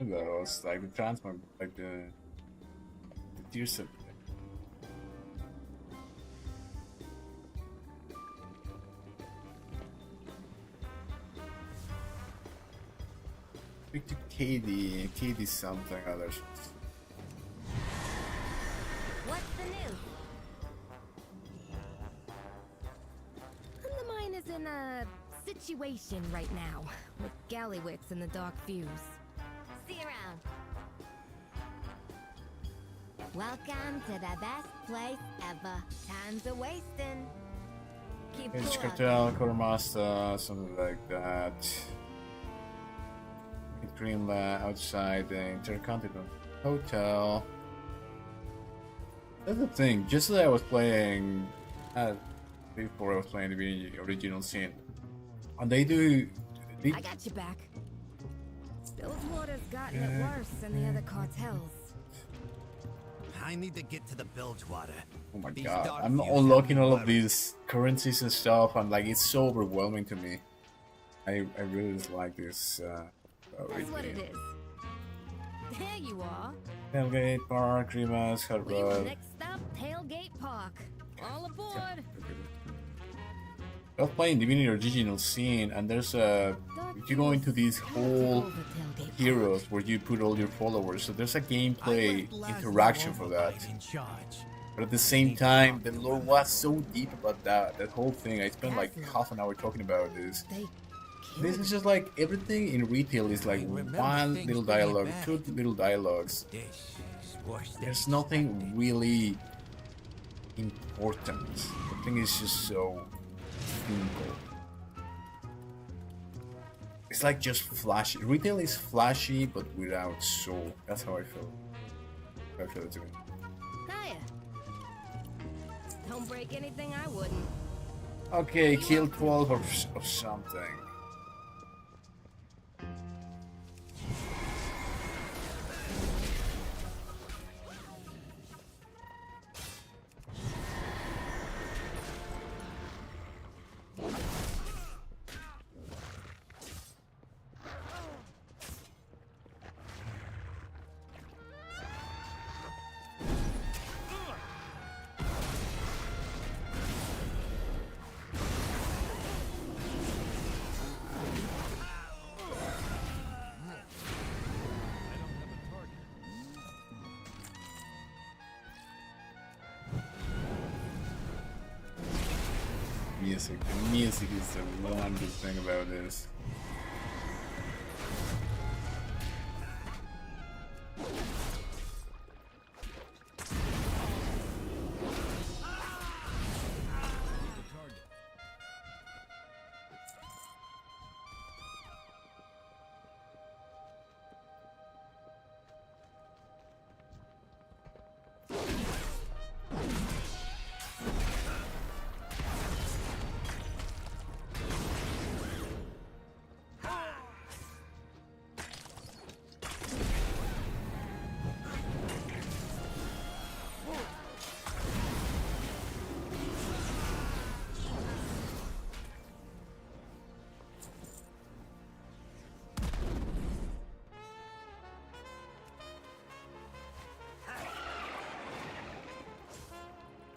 That was like the transfer, like the deer set. Speak to Katie. Katie something other. What's the news? The mine is in a situation right now, with Gallywicks and the Dark Fuse. See you around. Welcome to the best place ever. Time's a wasting. Keep It's cool. Cartel, Quartermaster, something like that. Greenland outside the Intercontinental Hotel. That's the thing, just as I was playing before I was playing the original scene. And they do I got you back. Bilgewater's gotten it worse than the other cartels. I need to get to the Bilgewater. Oh my These god, dark I'm views unlocking have me all of worried. these currencies and stuff, and like it's so overwhelming to me. I really like this That's what it is. There you are. Tailgate Park, Rimas, Hot Leave the Rod. next stop, Tailgate Park. All aboard. I was playing Divinity Original Scene, and there's a if you go into these whole heroes where you put all your followers, so there's a gameplay interaction for that. But at the same time, the lore was so deep about that whole thing. I spent like half an hour talking about this. This is just like everything in retail is like one little dialogue, two little dialogues. There's nothing really important. The thing is just so simple. It's like just flashy. Retail is flashy but without soul. That's how I feel. I feel it too. Hiya. Don't break anything I wouldn't. Okay, kill 12 of something. Music. The music is the one good thing about this.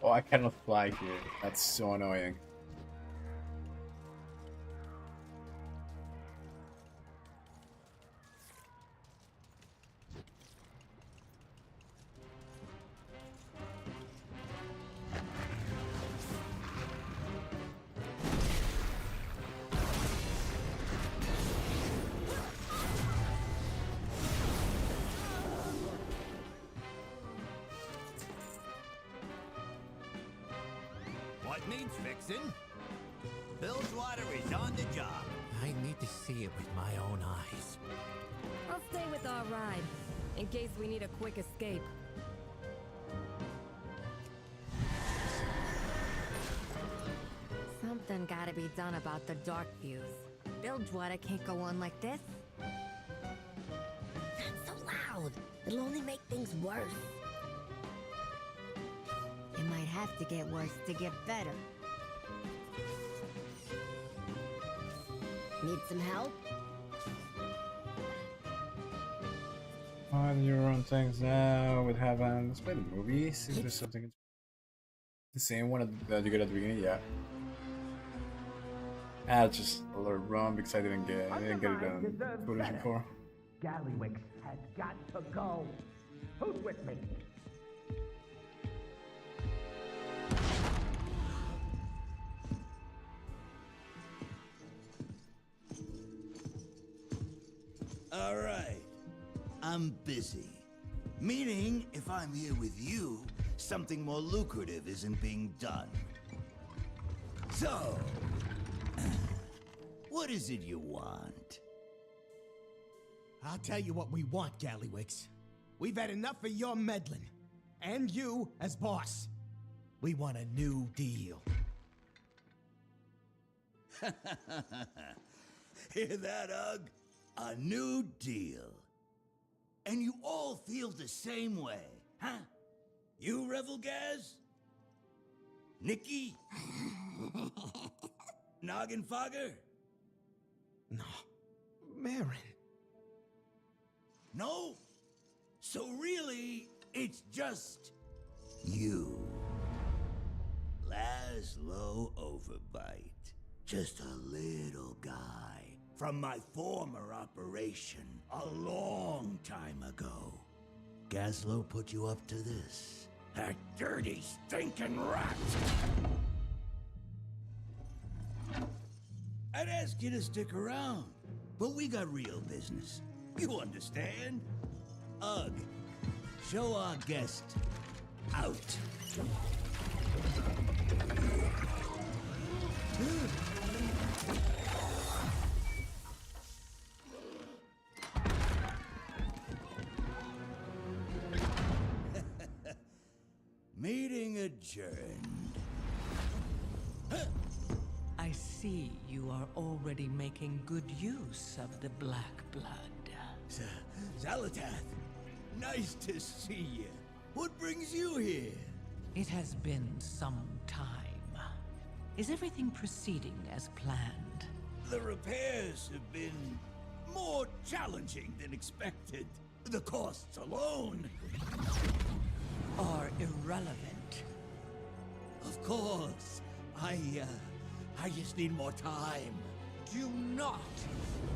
Oh, I cannot fly here. That's so annoying. What needs fixing? Bilgewater is on the job. I need to see it with my own eyes. I'll stay with our ride, in case we need a quick escape. Something gotta be done about the dark views. Bilgewater can't go on like this. Not so loud. It'll only make things worse. It might have to get worse to get better. Need some help? Why do you run things now with heaven? Let's play the movie. See if there's something. The same one that you get at the beginning, yeah. Just a little run because I didn't get it on footage before. Gallywix has got to go. Who's with me? All right. I'm busy. Meaning, if I'm here with you, something more lucrative isn't being done. So, what is it you want? I'll tell you what we want, Gallywix. We've had enough of your meddling. And you as boss. We want a new deal. Hear that, Ugg? A new deal. And you all feel the same way, huh? You, Revel Gaz? Nikki? Noggin Fogger? No. Marin. No? So really, it's just you. Laszlo Overbite. Just a little guy from my former operation a long time ago. Gaslow put you up to this. That dirty, stinking rat! I'd ask you to stick around, but we got real business. You understand? Ugg, show our guest out. Meeting adjourned. I see you are already making good use of the black blood. Zalatath, nice to see you. What brings you here? It has been some time. Is everything proceeding as planned? The repairs have been more challenging than expected. The costs alone are irrelevant. Of course. I just need more time. Do not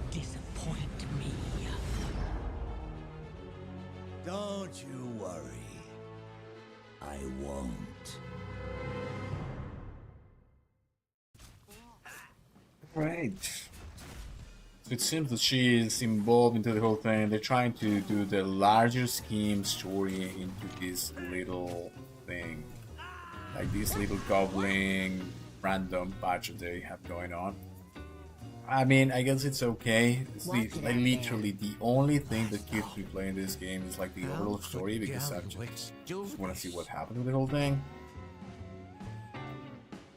disappoint me. Don't you worry. I won't. Right. So it seems that she is involved into the whole thing. They're trying to do the larger scheme story into this little thing. Like this little gobbling random patch that they have going on. I mean, I guess it's okay. It's like literally the only thing that keeps me playing this game is like the overall story, because I just want to see what happened with the whole thing.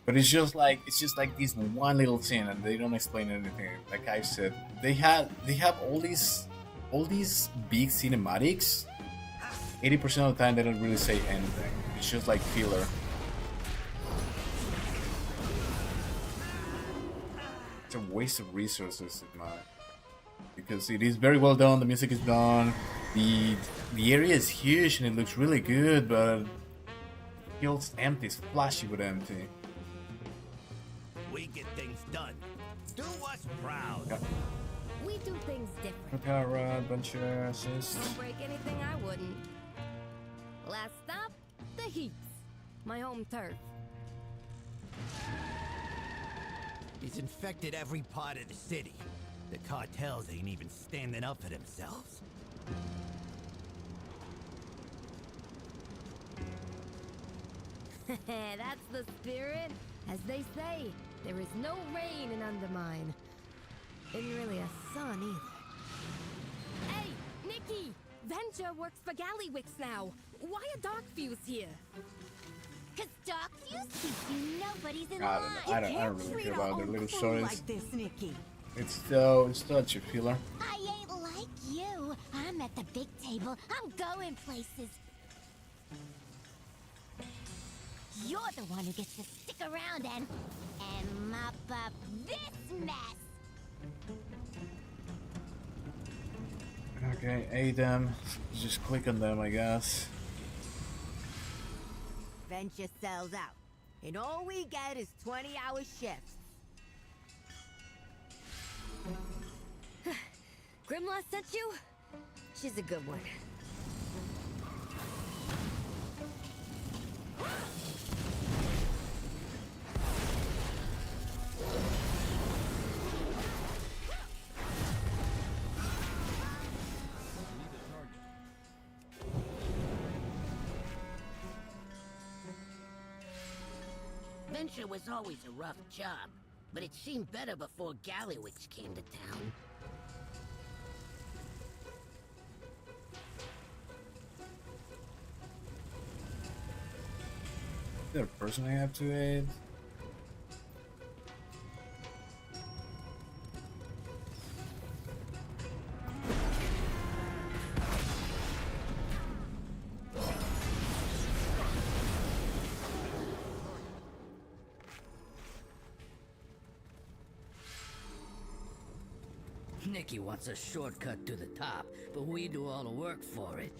But it's just like this one little scene, and they don't explain anything. Like I said, they have all these big cinematics. 80% of the time, they don't really say anything. It's just like filler. It's a waste of resources in my, because it is very well done. The music is done. The area is huge and it looks really good, but it feels empty. It's flashy but empty. We get things done. Do us proud. Yeah. We do things different. Okay, right, adventure assist. Don't break anything I wouldn't. Last stop, the Heaps. My home turf. He's infected every part of the city. The cartels ain't even standing up for themselves. That's the spirit. As they say, there is no rain in Undermine. Isn't really a sun either. Hey, Nikki! Venture works for Gallywix now. Why are Darkfuse here? Cause Darkfuse keeps you nobody's in I line. don't really care about their little stories. Like this, Nikki. It's such a filler. I ain't like you. I'm at the big table. I'm going places. You're the one who gets to stick around and mop up this mess. Okay, aid them. Just click on them, I guess. Venture sells out, and all we get is 20-hour shifts. Grimlaw sent you? She's a good one. Venture was always a rough job, but it seemed better before Gallywix came to town. Is there a person I have to aid? Nikki wants a shortcut to the top, but we do all the work for it.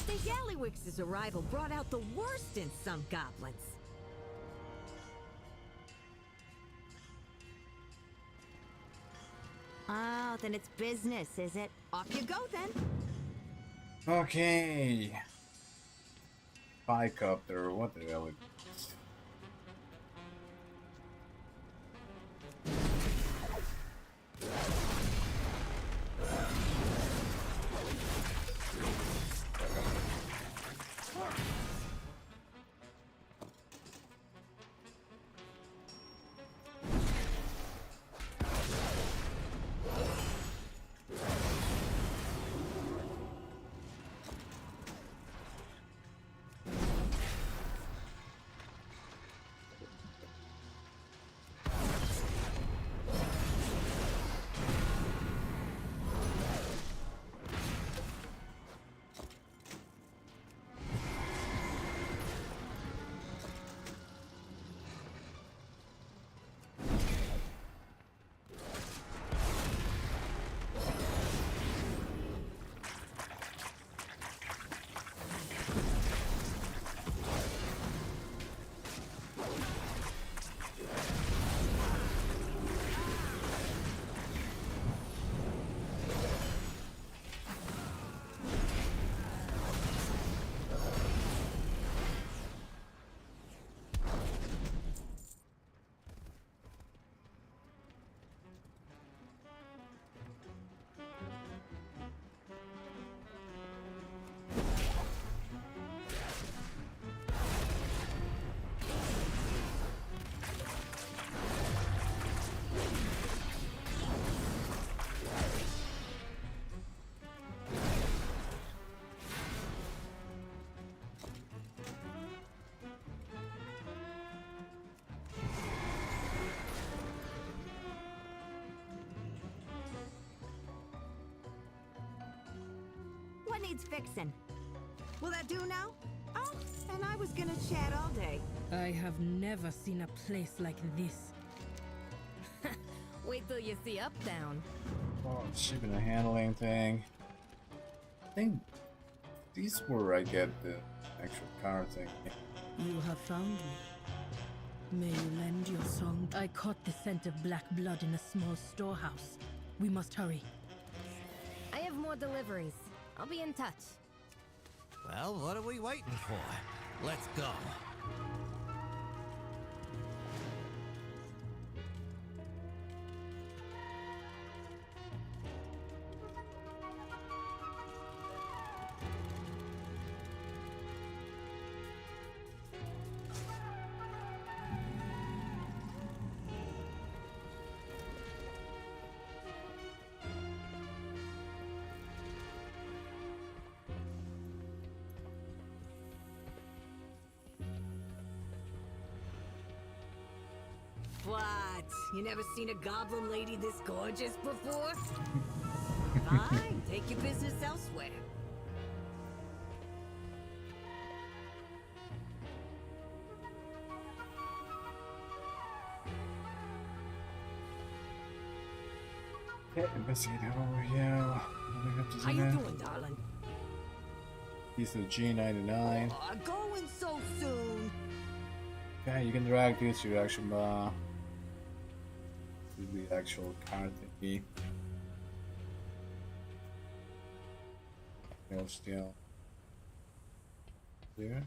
The Gallywix's arrival brought out the worst in some goblins. Oh, then it's business, is it? Off you go, then. Okay. Bicopter, what the hell is this? What needs fixing? Will that do now? Oh, and I was gonna chat all day. I have never seen a place like this. Wait till you see Uptown. Oh, shipping and handling thing. I think these were I get the actual car thing. You have found me. May you lend your song? I caught the scent of black blood in a small storehouse. We must hurry. I have more deliveries. I'll be in touch. Well, what are we waiting for? Let's go. What? You never seen a goblin lady this gorgeous before? Fine, take your business elsewhere. Okay, investigate over here. What do we have to do How you now? doing, darling? He's the G99. Going so soon. Okay, you can drag this to your action bar. This is the actual card thingy. No, still there.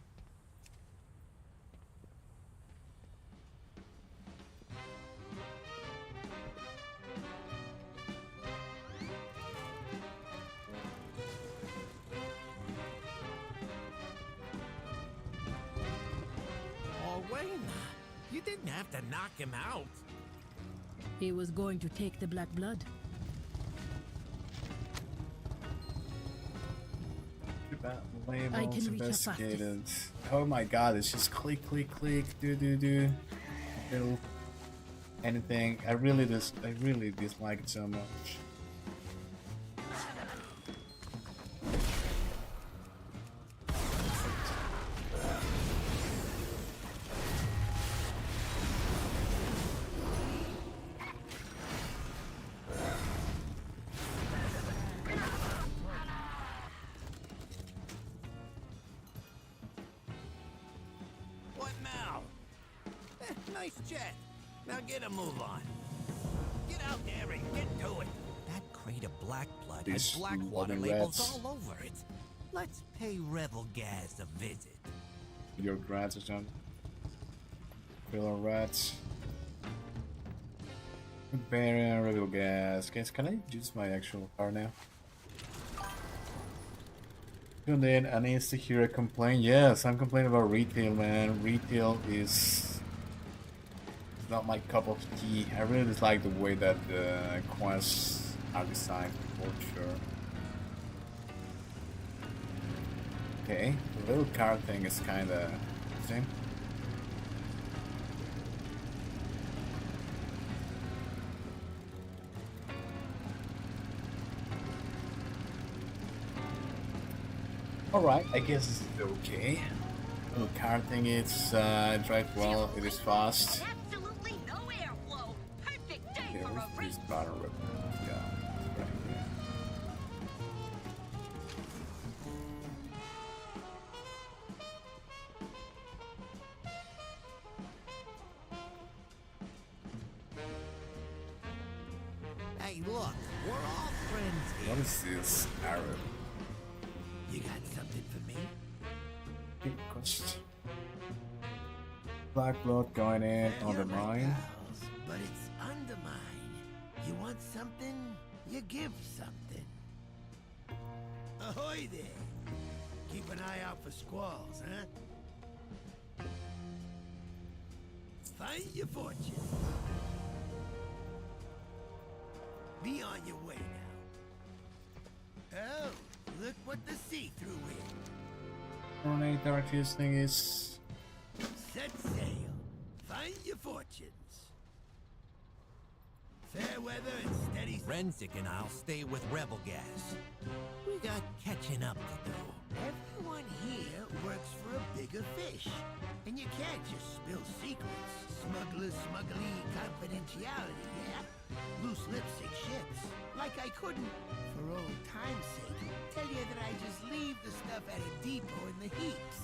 Oh, Wayne, you didn't have to knock him out. He was going to take the black blood. Labels investigated. Oh my god, it's just click, click, click, do. Anything. I really dislike it so much. What now? Nice jet. Now get a move on. Get out there and get to it. That crate of black blood has These black water loving labels rats. all over it. Let's pay Rebel Gaz a visit. Your rats or something. Killer rats. Barbarian, rebel gas. Guys, can I use my actual car now? Tuned in, I need to hear a complaint. Yes, I'm complaining about retail, man. Retail is not my cup of tea. I really dislike the way that the quests are designed, for sure. Okay, the little car thing is kinda interesting. Alright, I guess this is okay. Little car thing, it's drives well, it is fast. Absolutely no airflow. Perfect day Yeah, for a where's race. this battle rip? Yeah, right here. Hey, look, we're all friends here. What is this arrow? You got something for me? Big cost. Black blood going in on the mine. But it's undermined. You want something, you give something. Ahoy there! Keep an eye out for squalls, huh? Find your fortune. Be on your way now. Oh, look what the see-through is. Ornate artist thing is. Set sail. Find your fortunes. Fair weather and steady. Renzik and I'll stay with Rebel Gas. We got catching up to do. Everyone here works for a bigger fish. And you can't just spill secrets. Smuggly confidentiality, yeah? Loose lipstick ships. Like I couldn't, for old time's sake, tell you that I just leave the stuff at a depot in the heaps.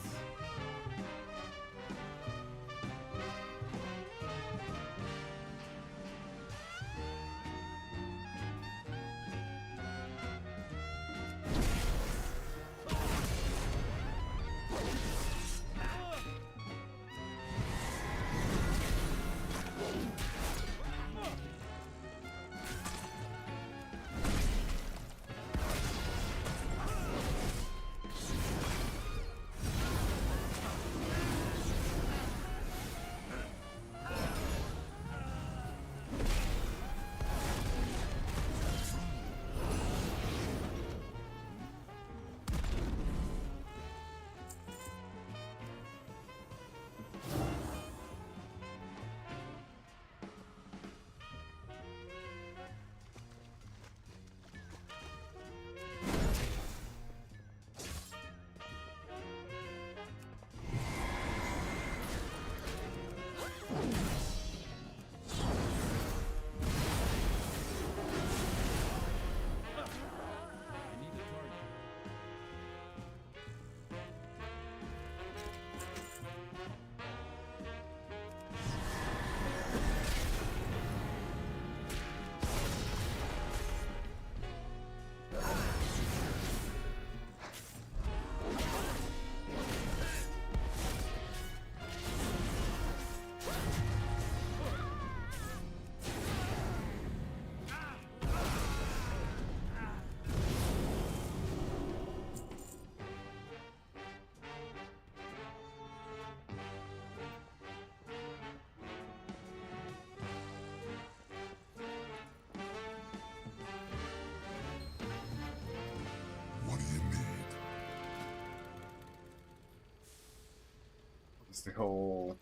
the whole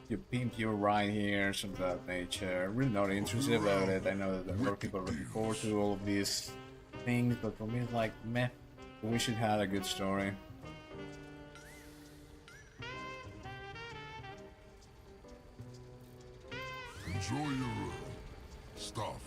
you pimp your ride here, something of that nature. Really not interested about it. I know that a lot of people are looking forward to all of these things, but for me it's like meh. We should have a good story. Enjoy your stuff.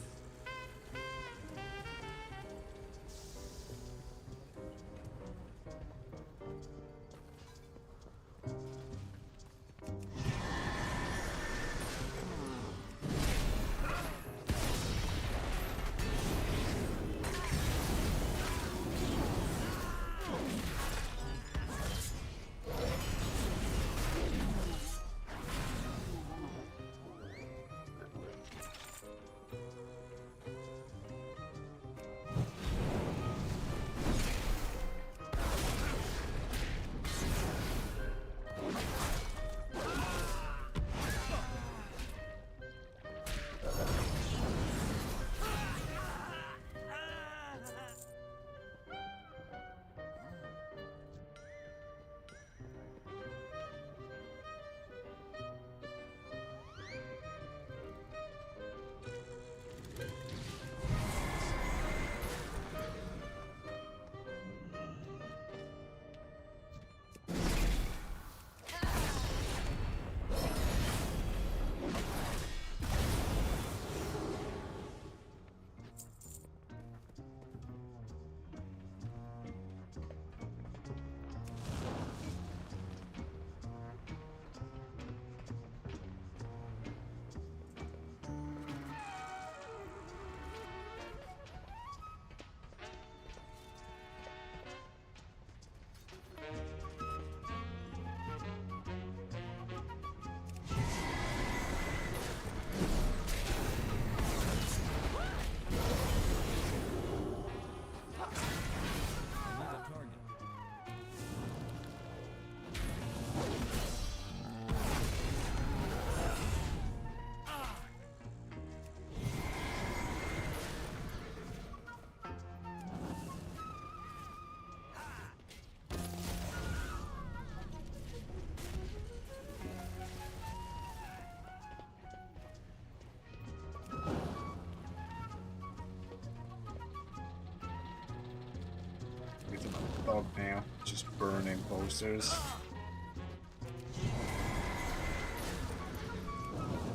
Dog now, just burning posters.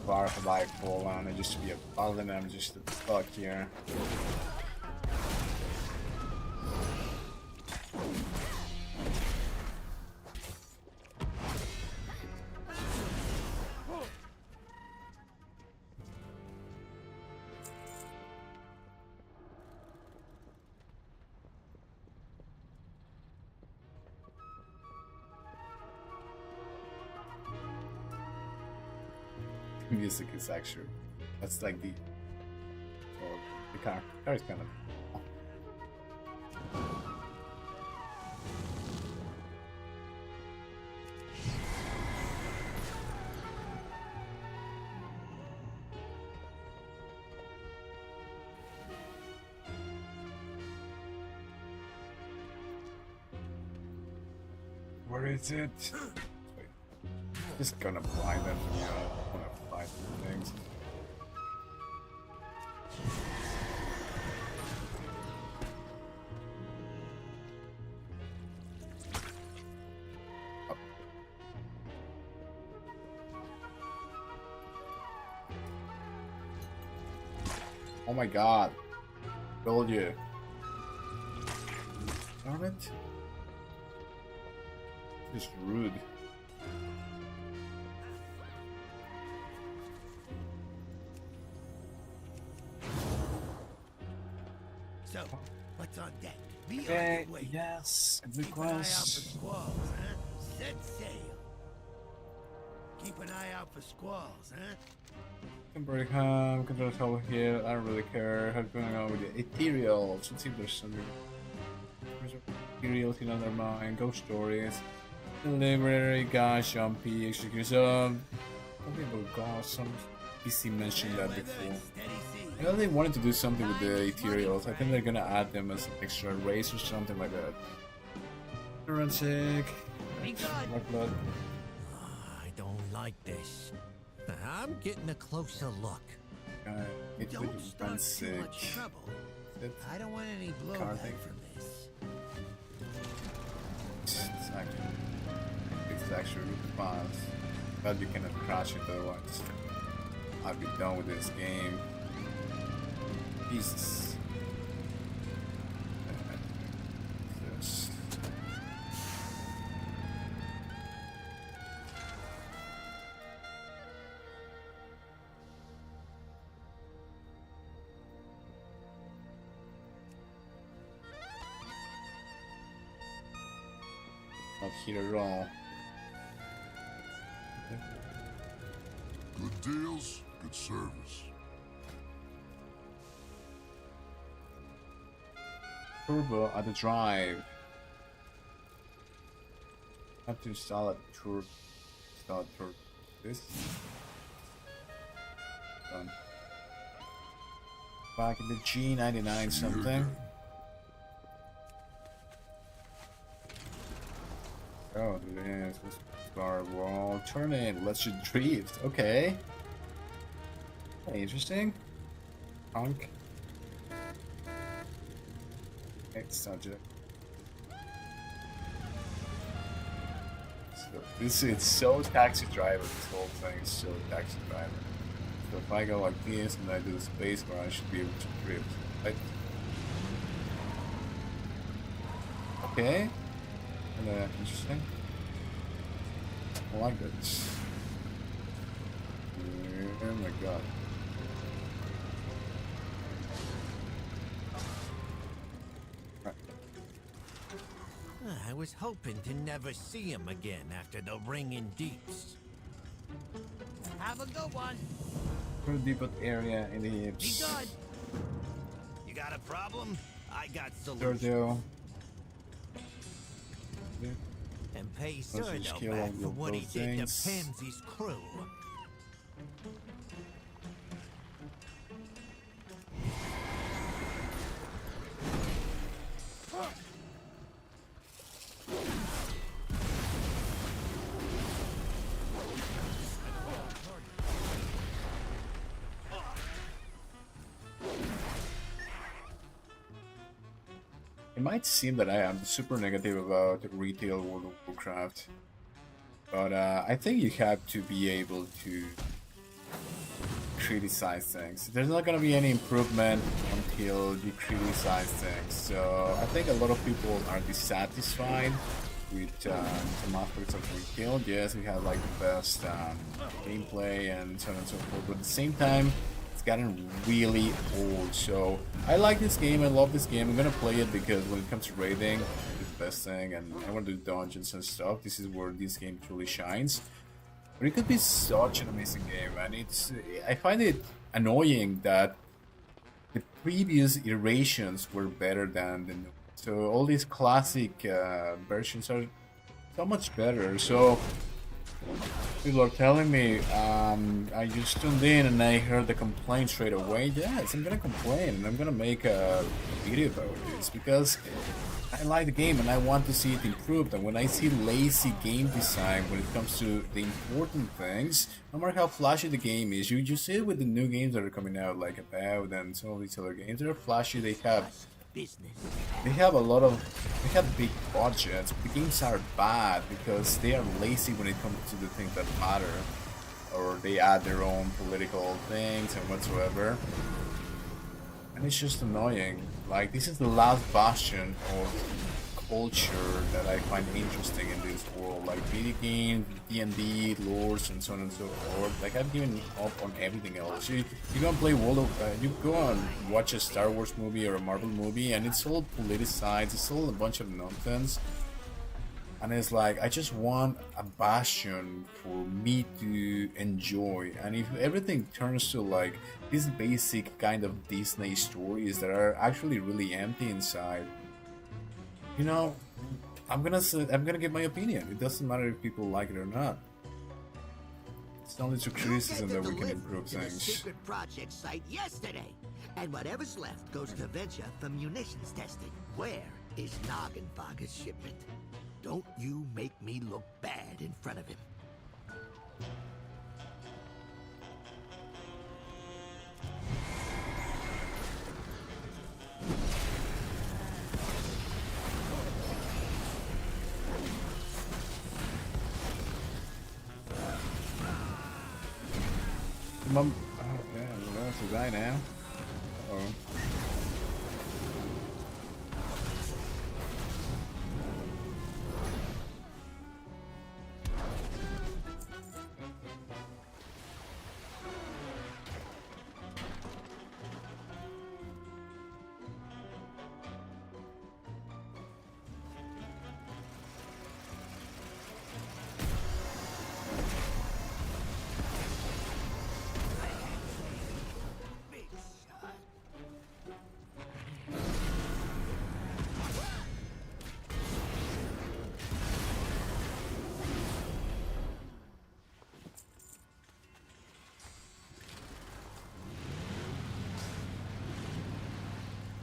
Far have I fallen? I used to be a paladin, I'm just a thug here. Music is actually that's like the car is kind of where is it? Wait. Just gonna blind them from here. Things. Oh. Oh my god. Told you. Darn it. Just rude. So, what's on deck? Be Okay, on your way. yes, good Keep an eye out for request. squalls, huh? Set sail. Keep an eye out for squalls, huh? Temporary ham, control over here, I don't really care. What's going on with the ethereals? Let's see if there's something. There's ethereals in other mind, ghost stories. Delivery, gosh, jumpy, execution. Something about gosh, some PC mentioned that before. I know they wanted to do something with the ethereals. I think they're gonna add them as an extra race or something like that. Forensic. Be good. Black blood. I don't like this. I'm getting a closer look. It Don't would start run too sick. much trouble. It's I don't want any Car blowback thing. from this. actually really fast. But you cannot crash it otherwise. I'll be done with this game. Jesus. Yes. Not here at all. Good deals, good service. Turbo at the drive. Have to install a turbo. Install a turbo. This. Done. Back in the G99 something. Oh, yes, this bar wall. Turn in, let's just drift. Okay. Hey, interesting. Punk. It's subject. So this is so taxi driver. This whole thing is so taxi driver. So if I go like this and I do the space bar, I should be able to drift. Right? Okay. Interesting. I like that. Oh my god. Right. I was hoping to never see him again after the ringing deeps. Have a good one. Pretty deep area in the hips. Be good. You got a problem? I got solutions. Giorgio. And pay Let's just Serdo kill back all for what he those did to things. Pansy's crew. It might seem that I am super negative about retail World of Warcraft, but I think you have to be able to criticize things. There's not gonna be any improvement until you criticize things. So I think a lot of people are dissatisfied with some aspects of retail. Yes, we have like the best gameplay and so on and so forth, but at the same time, it's gotten really old. So I like this game, I love this game. I'm gonna play it because when it comes to raiding, it's the best thing, and I want to do dungeons and stuff. This is where this game truly shines. But it could be such an amazing game, and I find it annoying that the previous iterations were better than the new. So all these classic versions are so much better. So people are telling me, I just tuned in and I heard the complaint straight away. Yes, I'm gonna complain and I'm gonna make a video about this because I like the game and I want to see it improved. And when I see lazy game design when it comes to the important things, no matter how flashy the game is, you see it with the new games that are coming out, like About and some of these other games. They're flashy, they have big budgets. The games are bad because they are lazy when it comes to the things that matter, or they add their own political things and whatsoever, and it's just annoying. Like, this is the last bastion of culture that I find interesting in this world, like video games, D&D, lores, and so on and so forth. Like, I've given up on everything else. You go and play you go and watch a Star Wars movie or a Marvel movie, and it's all politicized, it's all a bunch of nonsense. And it's like, I just want a bastion for me to enjoy. And if everything turns to like these basic kind of Disney stories that are actually really empty inside, you know, I'm gonna give my opinion. It doesn't matter if people like it or not. It's only through criticism that we can improve to the things. secret project site yesterday, and whatever's left goes to Venture for munitions testing. Where is Noggenbogger's shipment? Don't you make me look bad in front of him. Mum. Oh, yeah, that's a guy now. Uh oh.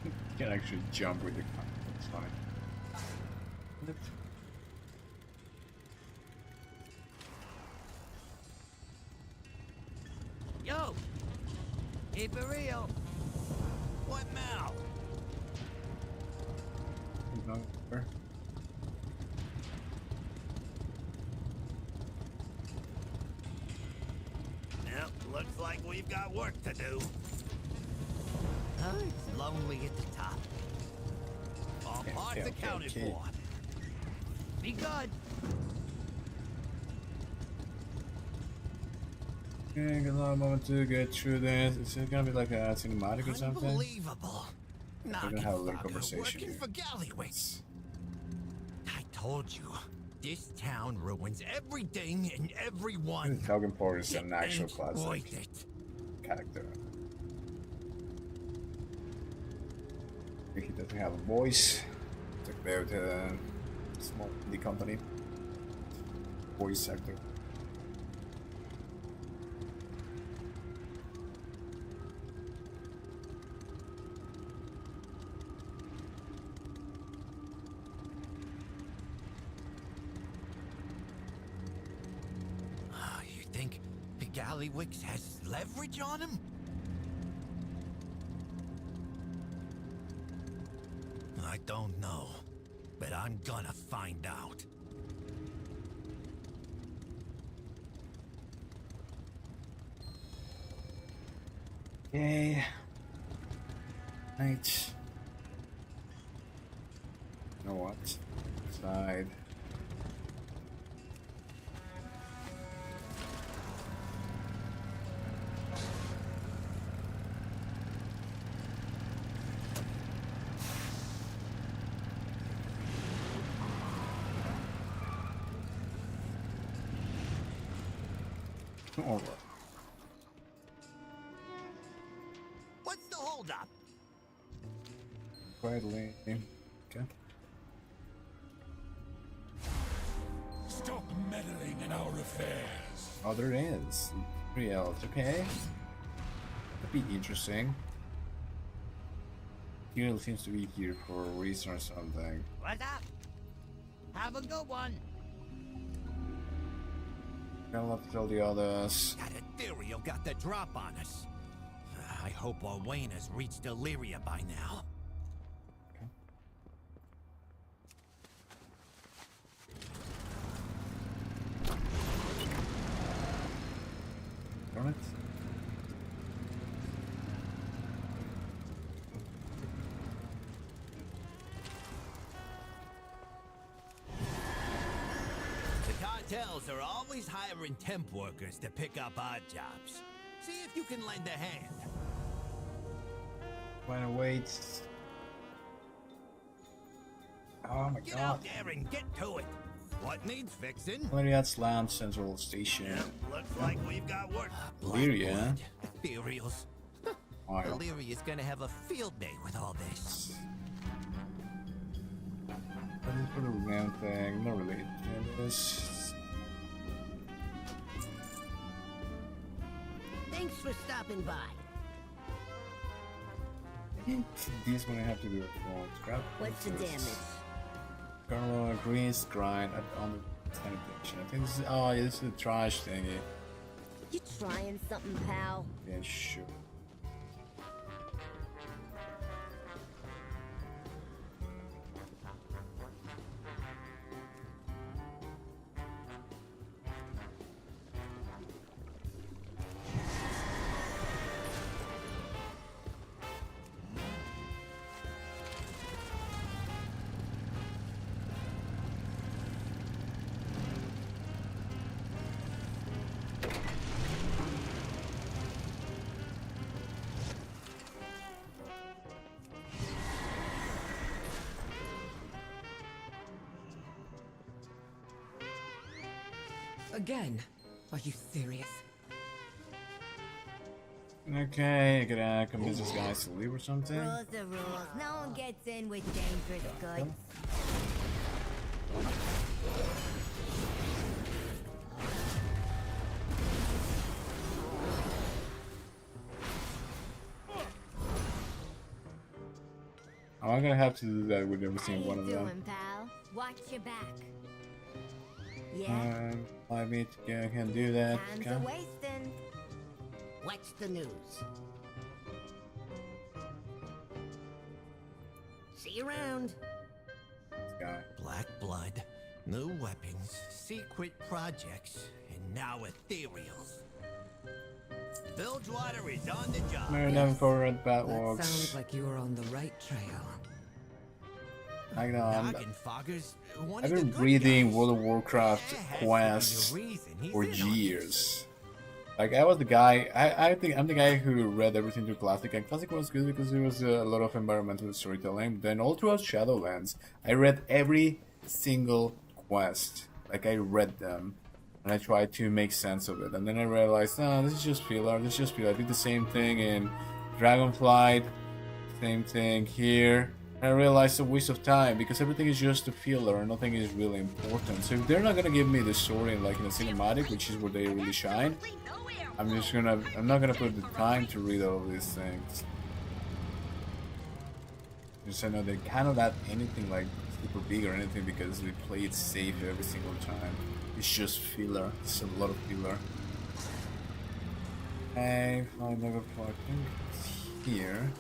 You can actually jump with the car. That's fine. Yo! Keep it real. What now? No, where? Yep, looks like we've got work to do. It's lonely at the top. All parts accounted for. Be good. Okay, got a lot of moment to get through this. Is it gonna be like a cinematic or something? Unbelievable. We're gonna have a little Knockenfucker conversation working here. for Gallywix. I told you, this town ruins everything and everyone. Logan Paul is an It actual ain't classic worth it. character. He doesn't have a voice. Took there with a small indie company. Voice actor. You think Gallywix has leverage on him? I don't know, but I'm gonna find out. Okay. Right. You know what? Side. Over. What's the holdup? Quietly. Okay. Stop meddling in our affairs. Oh, there is. Three else. Okay. That'd be interesting. Kirill seems to be here for a reason or something. What's up? Have a good one. I'll have to tell the others. That ethereal got the drop on us. I hope Wayne has reached Illyria by now. Darn it. The cartels are always hiring temp workers to pick up odd jobs. See if you can lend a hand. Wanna wait. Oh my Get god. out there and get to it. What needs fixing? Lariat's Land Central Station. Yep, looks like we've got work. Illyria. Ethereals. Wow. Illyria's gonna have a field day with all this. That is for the round thing. Not really into this. Thanks for stopping by. I think this one I have to do it for scrap. What's the first. damage? Carlo agrees, grind on the sanitation. I think this is, oh yeah, this is the trash thingy. You trying something, pal? Yeah, sure. Again? Are you serious? Okay, gotta convince this guy to leave or something. Rules are rules. No one gets in with dangerous goods. Am I gonna have to do that with every single one of them? Doing, pal? Watch your back. Yeah. I mean, yeah, I can do that. Time's Okay. a wasting. What's the news? See you around. This guy. Black blood, new weapons, secret projects, and now ethereals. Bilgewater is on the job. Marry them for red bat That walks. sounds like you were on the right trail. I know. Noggenfogger's one I've of the been good reading guys. World of Warcraft There has to be a quests reason he's for in on years. Like I was the guy. I think I'm the guy who read everything to Classic, and Classic was good because there was a lot of environmental storytelling. Then all throughout Shadowlands, I read every single quest. Like I read them, and I tried to make sense of it. And then I realized, no, this is just filler. This is just filler. I did the same thing in Dragonflight, same thing here. I realized it's a waste of time because everything is just a filler and nothing is really important. So if they're not gonna give me the story in like in a cinematic, which is where they really shine, I'm not gonna put the time to read all of these things. Just I know they cannot add anything like super big or anything because we play it safe every single time. It's just filler. It's a lot of filler. I find another fucking here.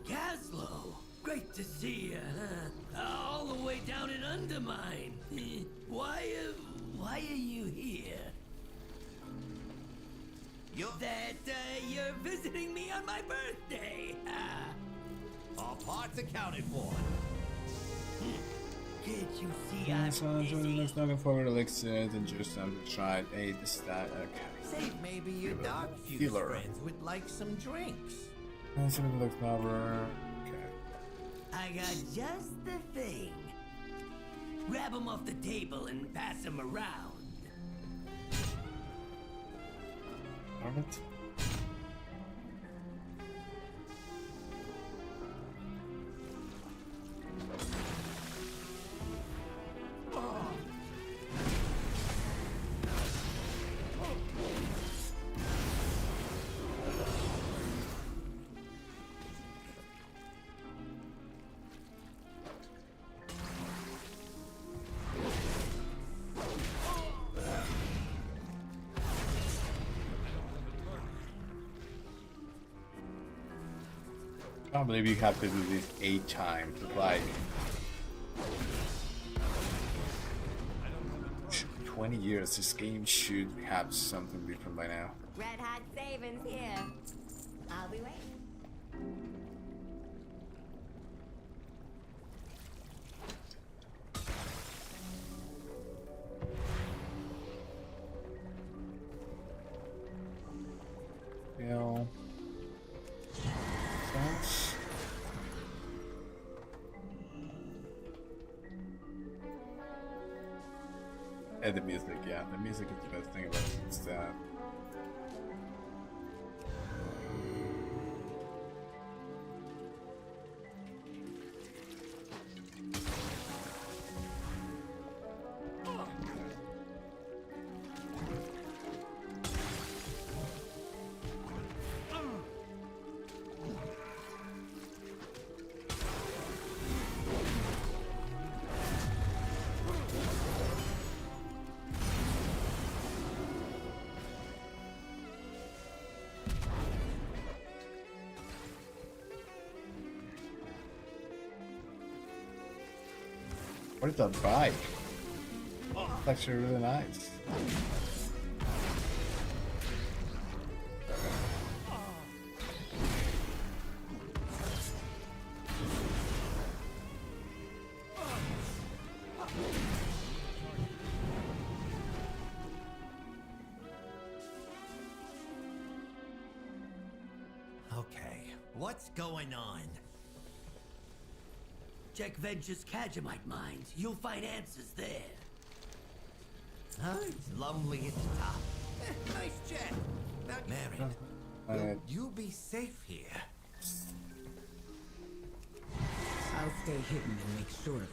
Gaslow, great to see you, huh? All the way down in Undermine. Why are you here? You're visiting me on my birthday. All parts accounted for. Can't you see I'm busy? Let's not go forward elixir and just try a this that okay. Say maybe your dog feud Healer. friends would like some drinks. Something looks over. Okay. I got just the thing. Grab them off the table and pass them around. Alright. I can't believe you have to do this 8 times. It's like 20 years. This game should have something different by now. Red hot savings here. I'll be waiting. Bill. Sense. And the music, yeah. The music is the best thing about it. It's that. What is that bike? It's actually really nice. Okay, what's going on? Check Venture's Kajamite mines. You'll find answers there. Huh? It's lonely at the top. Nice jet. Now, Marion, will you be safe here? I'll stay hidden and make sure of it.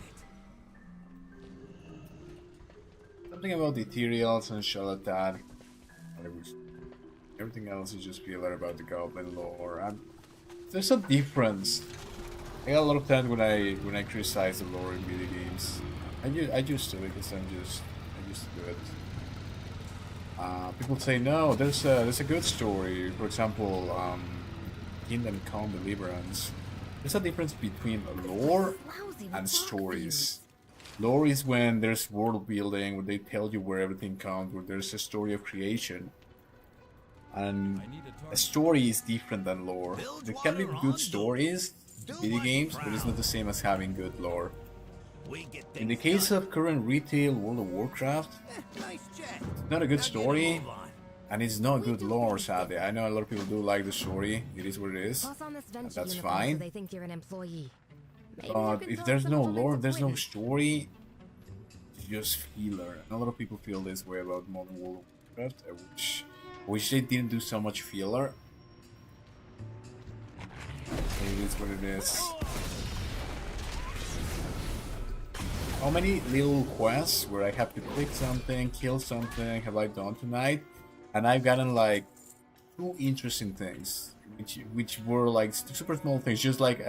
Something about the Ethereals and Charlatan. Everything else is just filler about the Goblin lore. There's a difference. I got a lot of times when I criticize the lore in video games. I used to because I used to do it. People say no, there's a good story. For example, Kingdom Come Deliverance. There's a difference between lore and stories. Lore is when there's world building, where they tell you where everything comes, where there's a story of creation. And a story is different than lore. There can be good stories in video games, but it's not the same as having good lore. In the case of current retail World of Warcraft, it's not a good story, and it's not good lore, sadly. I know a lot of people do like the story, it is what it is, and that's fine. They think you're an employee. But if there's no lore, there's no story, it's just filler. And a lot of people feel this way about modern World of Warcraft. I wish they didn't do so much filler. It is what it is. How many little quests where I have to click something, kill something have I done tonight? And I've gotten like 2 interesting things, which were like super small things, just like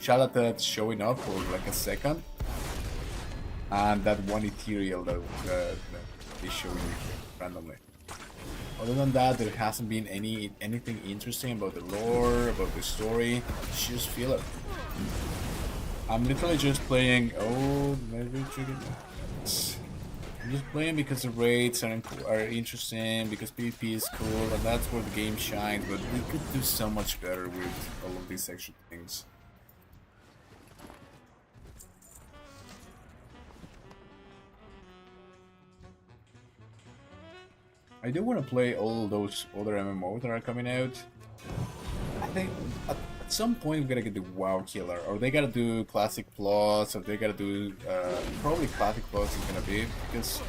Charlatan showing up for like a second, and that one ethereal that they show you randomly. Other than that, there hasn't been anything interesting about the lore, about the story. It's just filler. I'm literally just playing. Oh, maybe chicken. I'm just playing because the raids are interesting, because PvP is cool, and that's where the game shines. But we could do so much better with all of these extra things. I do want to play all those other MMOs that are coming out. I think at some point we gotta get the WoW killer, or they gotta do Classic Plus, or they gotta do probably Classic Plus is gonna be, because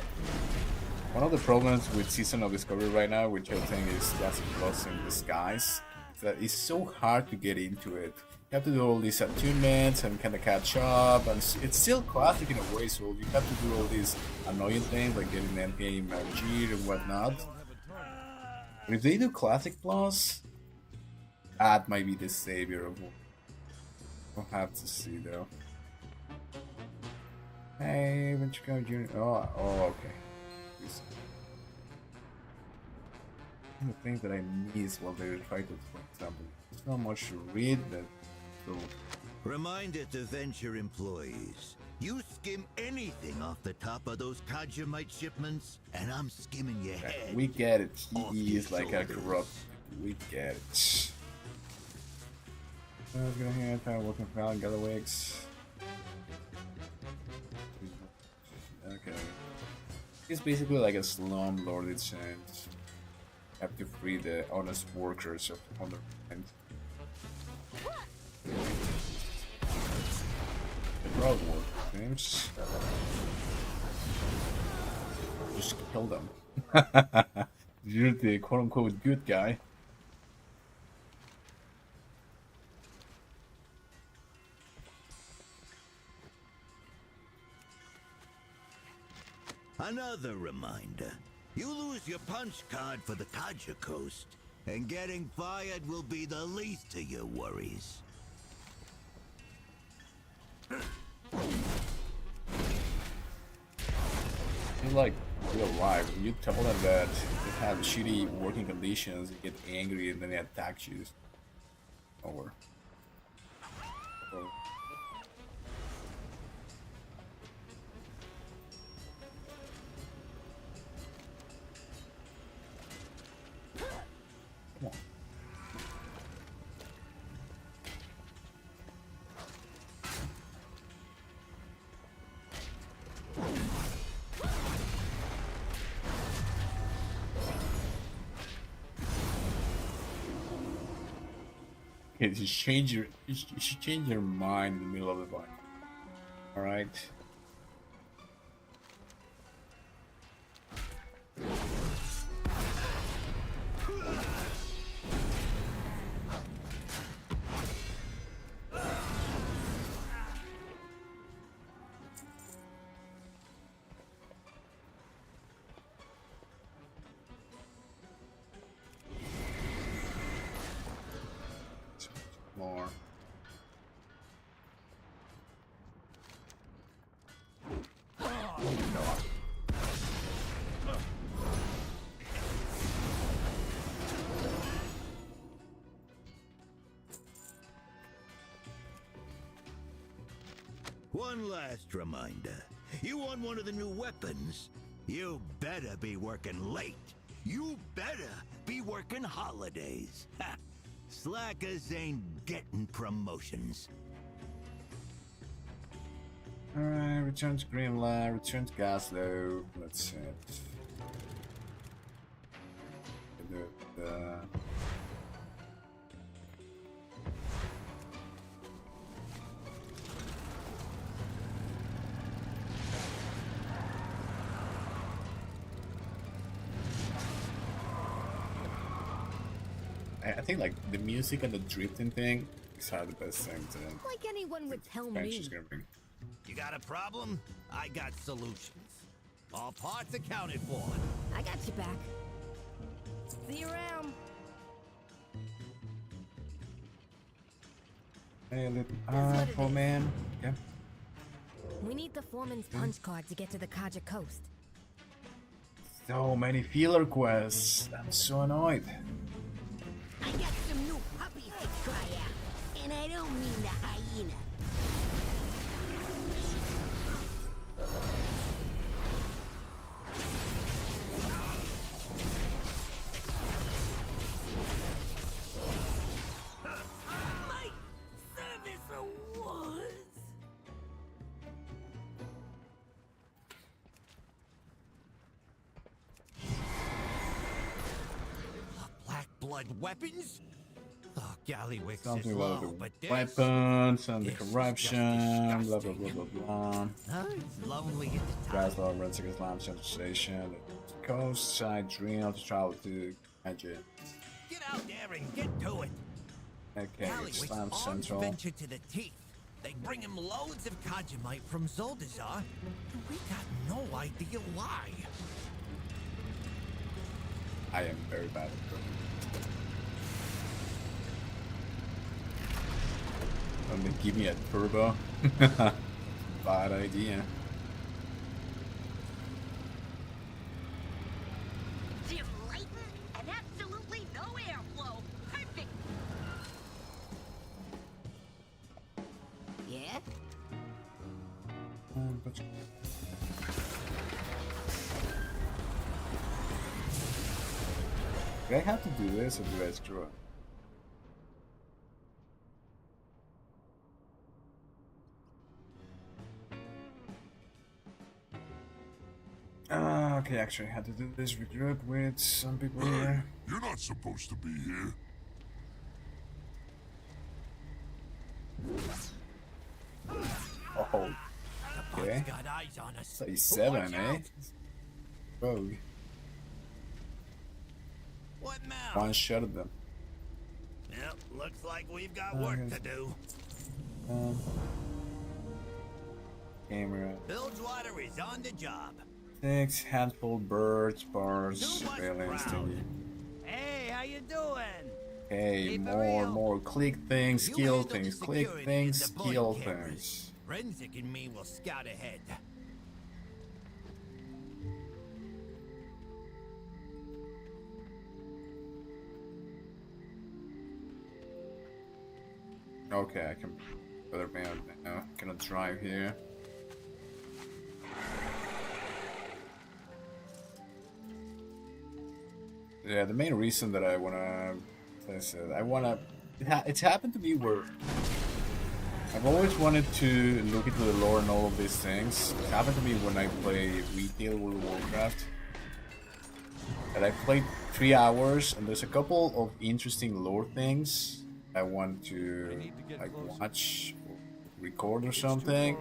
one of the problems with Season of Discovery right now, which I think is Classic Plus in disguise, is that it's so hard to get into it. You have to do all these attunements and kind of catch up, and it's still classic in a way, so you have to do all these annoying things like getting endgame gear and whatnot. But if they do Classic Plus, that might be the savior of all. We'll have to see though. Hey, Venture Junior. Oh, okay. The things that I miss while they were fighting, for example. There's not much to read, but so. Reminder to Venture employees. You skim anything off the top of those Kajamite shipments, and I'm skimming your head. We get it. He is like a corrupt. We get it. I was gonna hear time working for Alan Gallowix. Okay. He's basically like a slum lord, it seems. Have to free the honest workers of Underland. The proud workers, seems. Just kill them. You're the quote-unquote good guy. Another reminder. You lose your punch card for the Kaja Coast, and getting fired will be the least of your worries. It's like real life. When you tell them that they have shitty working conditions, they get angry and then they attack you. Over. Come on. Okay, you should change your mind in the middle of the fight. All right. More. One last reminder. You want one of the new weapons? You better be working late. You better be working holidays. Ha! Slackers ain't getting promotions. Alright, return to green light, return to gas low. Let's see it. I think like the music and the drifting thing is how the best things. Like anyone would tell me. You got a problem? I got solutions. All parts accounted for. I got you back. See you around. Hey, little man. Okay. We need the foreman's punch card to get to the Kaja coast. So many filler quests. I'm so annoyed. I got some new puppies to try out, and I don't mean the hyena. My service awards. Black blood weapons? Oh, Gallywix Something is about low, the but this... weapons and the this is corruption, just blah blah blah blah blah. It's lonely at the Guys love renting Islam Central Station, the coast side dream to travel to Kaja. Get out there and get to it. Okay, Gallywix Islam arms Central. venture to the teeth. They bring him loads of Kajamite from Zoldazar, and we got no idea why. I am very bad at cooking. And they give me a turbo. Bad idea. Delighting and absolutely no airflow. Perfect. Yeah? Do I have to do this or do I screw up? Okay, actually I had to do this regroup with some people here. You're not supposed to be here. Oh, okay. Got eyes on us. 37, eh? Rogue. What now? One shot of them. Yep, looks like we've got work to do. Camera. Bilgewater is on the job. 6 handful birds, bars, surveillance thingy. Hey, how you doing? Hey, more click things, skill things, click things, skill things. Renzik and me will scout ahead. Okay, I can better man now. Gonna drive here. Yeah, the main reason that I wanna As I said, I wanna. It's happened to me where I've always wanted to look into the lore and all of these things. It happened to me when I play retail World of Warcraft. And I played 3 hours, and there's a couple of interesting lore things I want to like watch, or record or something.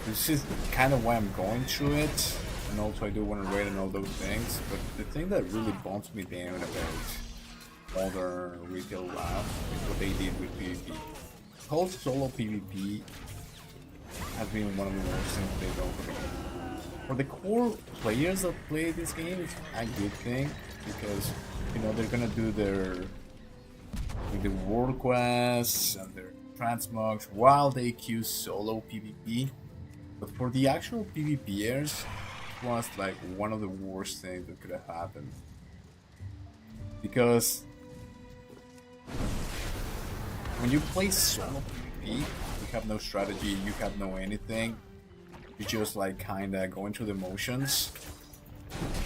This is kind of why I'm going through it, and also I do want to rate and all those things. But the thing that really bumps me down about modern retail WoW is what they did with PvP. The whole solo PvP has been one of the worst things they've done for the game. For the core players that play this game, it's a good thing because you know they're gonna do their with the world quests and their transmogs while they queue solo PvP. But for the actual PvPers, it was like one of the worst things that could have happened. Because when you play solo PvP, you have no strategy, you have no anything. You just like kinda going through the motions.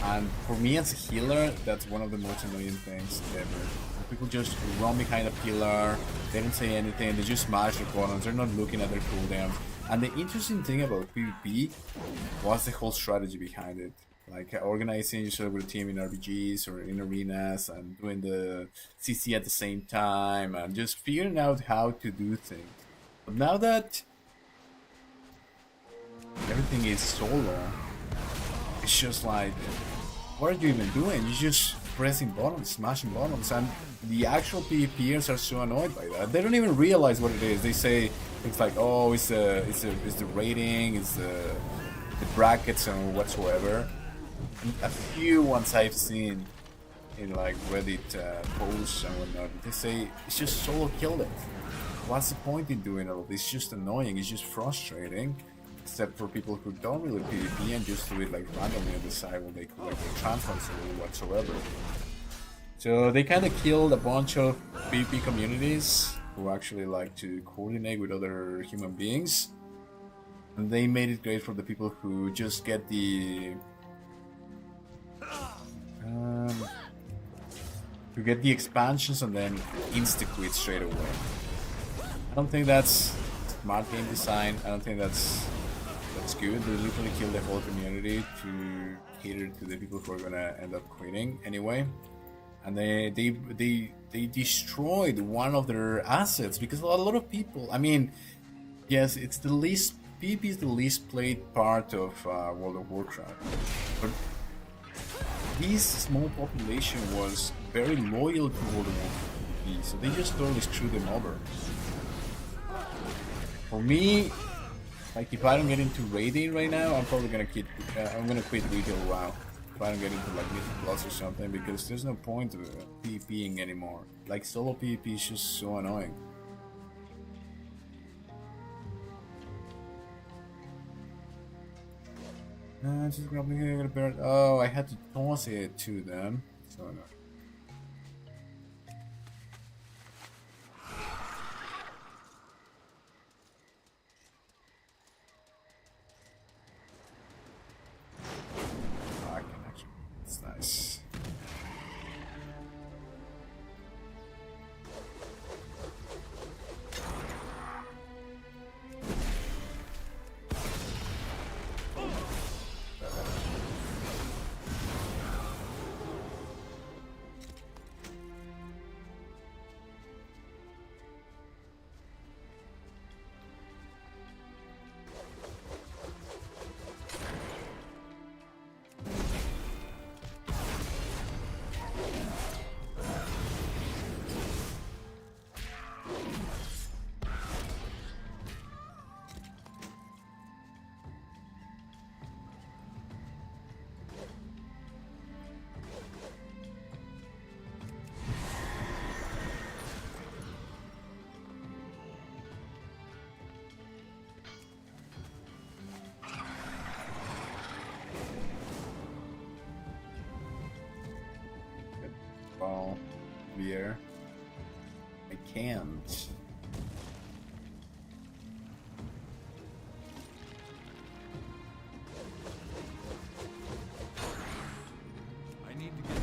And for me as a healer, that's one of the most annoying things ever. People just run behind a pillar, they don't say anything, they just smash their buttons, they're not looking at their cooldowns. And the interesting thing about PvP was the whole strategy behind it. Like organizing yourself with a team in RPGs or in arenas and doing the CC at the same time and just figuring out how to do things. But now that everything is solo, it's just like, what are you even doing? You're just pressing buttons, smashing buttons, and the actual PvPers are so annoyed by that. They don't even realize what it is. They say things like, "Oh, it's the rating, it's the brackets and whatsoever." And a few ones I've seen in like Reddit posts and whatnot, they say it's just solo killed it. What's the point in doing all of this? It's just annoying. It's just frustrating. Except for people who don't really PvP and just do it like randomly on the side when they collect their transfers or whatsoever. So they kind of killed a bunch of PvP communities who actually like to coordinate with other human beings. And they made it great for the people who just get the expansions and then insta-quit straight away. I don't think that's smart game design. I don't think that's good. They literally kill the whole community to cater to the people who are gonna end up quitting anyway. And they destroyed one of their assets because a lot of people. I mean, yes, it's the least PvP is the least played part of World of Warcraft, but this small population was very loyal to World of Warcraft PvP, so they just totally screwed them over. For me, like if I don't get into raiding right now, I'm probably gonna quit. I'm gonna quit retail WoW if I don't get into like Mythic Plus or something, because there's no point of PvPing anymore. Like solo PvP is just so annoying. Just grabbing here, a bird. Oh, I had to toss it to them. So annoying. Nice. Beer. I can't. I need to get.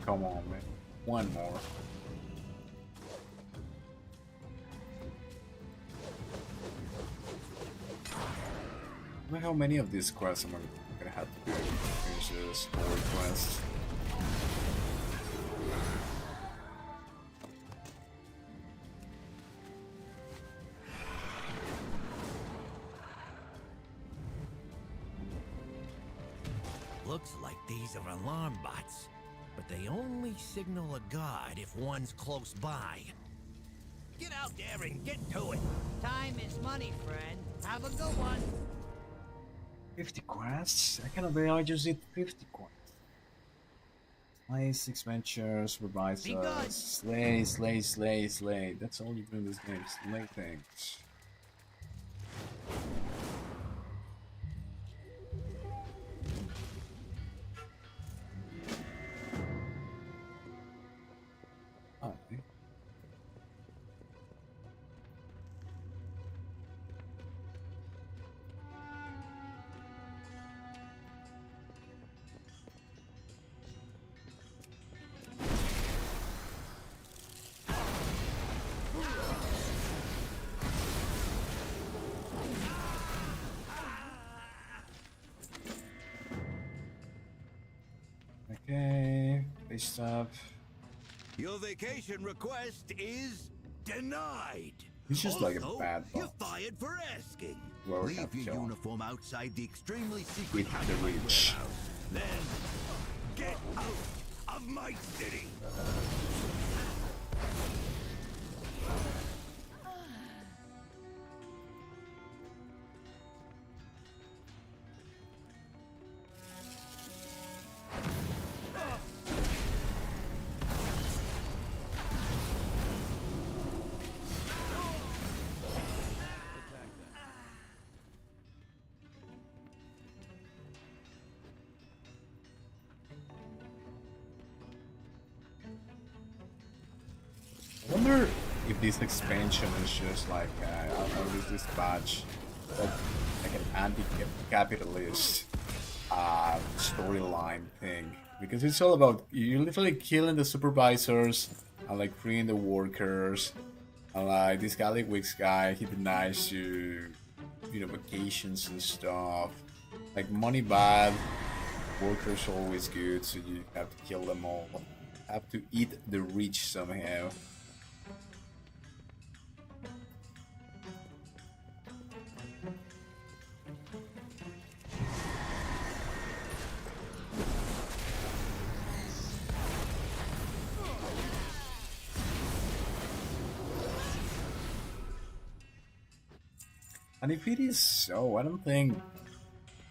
come on, man. One more. I wonder how many of these quests I'm gonna have to do to finish this story quest. Looks like these are alarm bots, but they only signal a guard if one's close by. Get out there and get to it. Time is money, friend. Have a good one. 50 quests? I cannot believe I just did 50 quests. Slay, 6 ventures, supervisor, slay, slay, slay, slay. That's all you do in this game, slay things. Okay. Okay, face up. Your vacation request is denied. He's just like a Also, bad you're boss. fired for asking. Warcraft Leave your kill. uniform outside the extremely secret With the reach. warehouse. Then get out of my city. I wonder if this expansion is just like, I'll use this badge, like an anti-capitalist storyline thing. Because it's all about, you're literally killing the supervisors and like freeing the workers. And like this Gallic guy, he denies you, you know, vacations and stuff. Like money bad, workers always good, so you have to kill them all. Have to eat the rich somehow. And if it is so, I don't think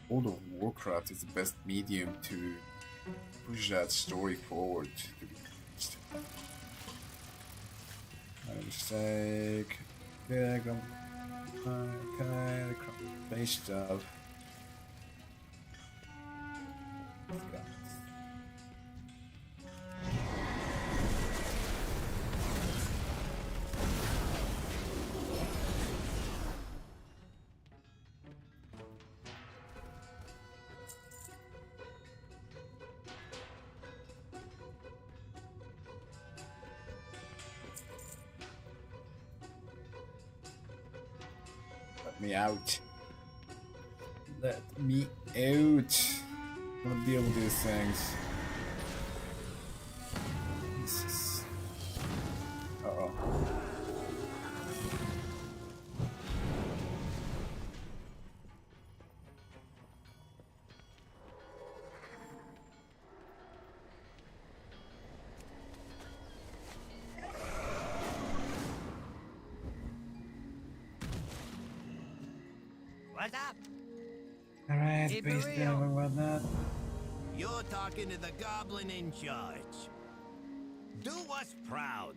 World of Warcraft is the best medium to push that story forward. To be honest. My mistake. Yeah, go. Okay, base stuff. Let me out. Let me out. I'm gonna deal with these things. Jesus. Uh-oh. What's up? Alright, Keep it please real. tell me about that. You're talking to the goblin in charge. Do us proud.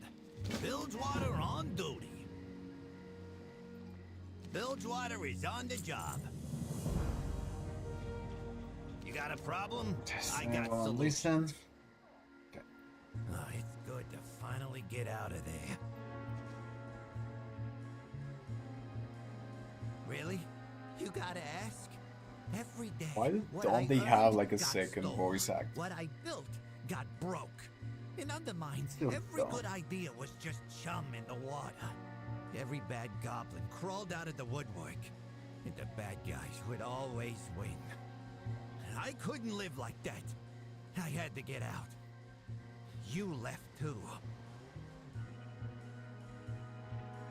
Bilgewater on duty. Bilgewater is on the job. You got a problem? I got solutions. Listen. Oh, it's good to finally get out of there. Really? You gotta ask? Every day. Why what don't I they have earned like a got second stolen. voice actor? What I built got broke. In Undermines, So every dumb. good idea was just chum in the water. Every bad goblin crawled out of the woodwork, and the bad guys would always win. I couldn't live like that. I had to get out. You left too.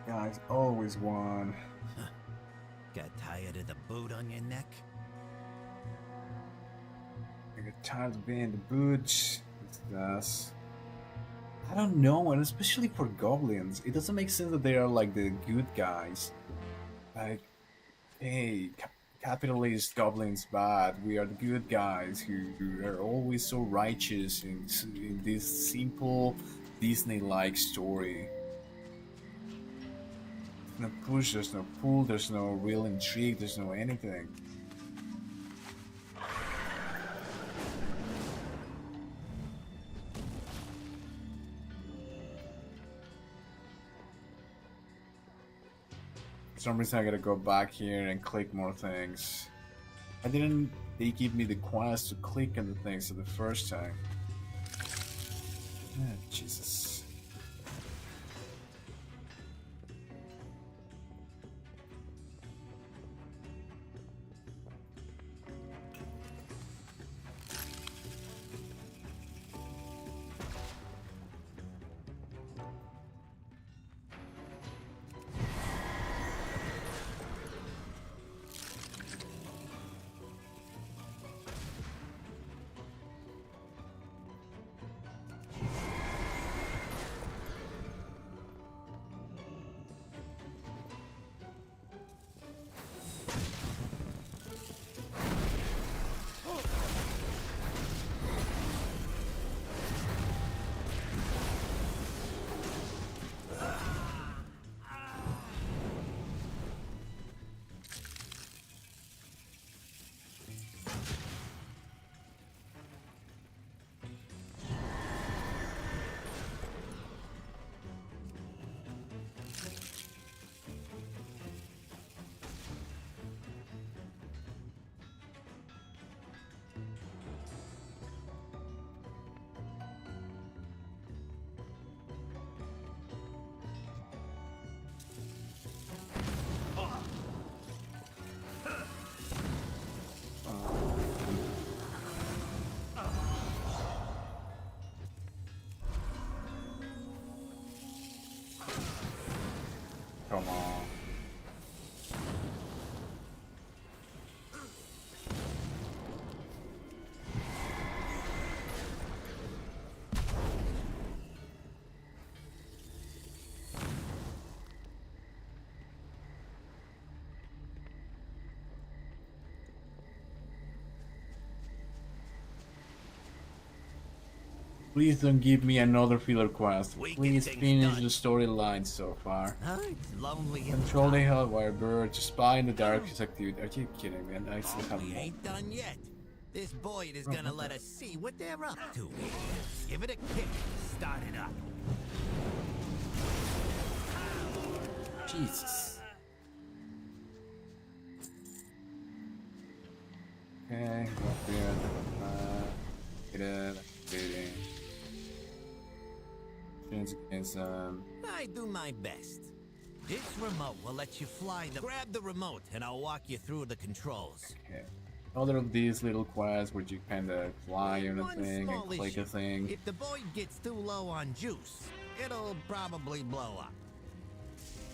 Guys always won. Got tired of the boot on your neck? I get tired of being the butch. That's. I don't know, and especially for goblins, it doesn't make sense that they are like the good guys. Like, hey, capitalist goblins bad. We are the good guys who are always so righteous in this simple Disney-like story. There's no push, there's no pull, there's no real intrigue, there's no anything. For some reason I gotta go back here and click more things. Why didn't they give me the quest to click on the things for the first time? Ah, Jesus. Come on. Please don't give me another filler quest. Please finish the storyline so far. It's lonely. Control the Hellwire bird to spy in the dark is activity. Are you kidding me? And I still have We more. ain't done yet. This Boyd is gonna let us see what they're up to. Give it a kick. Start it up. Jesus. Okay, not good. Get it. Activating. Chance against I do my best. This remote will let you fly the... Grab the remote and I'll walk you through the controls. Okay. Other of these little quests where you kind of fly on a One thing and small click a issue. thing. If the Boyd gets too low on juice, it'll probably blow up.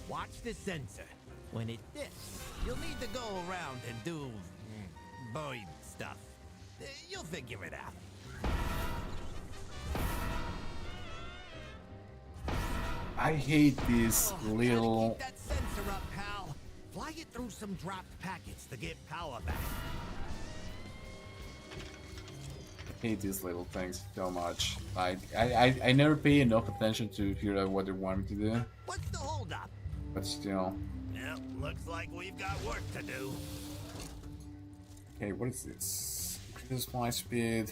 Watch the sensor. When it dips, you'll need to go around and do Boyd stuff. You'll figure it out. I hate this little. Keep that sensor up, pal. Fly it through some dropped packets to get power back. I hate these little things so much. Like I never pay enough attention to figure out what they want me to do. What's the holdup? But still. Well, looks like we've got work to do. Okay, what is this? Increases fly speed.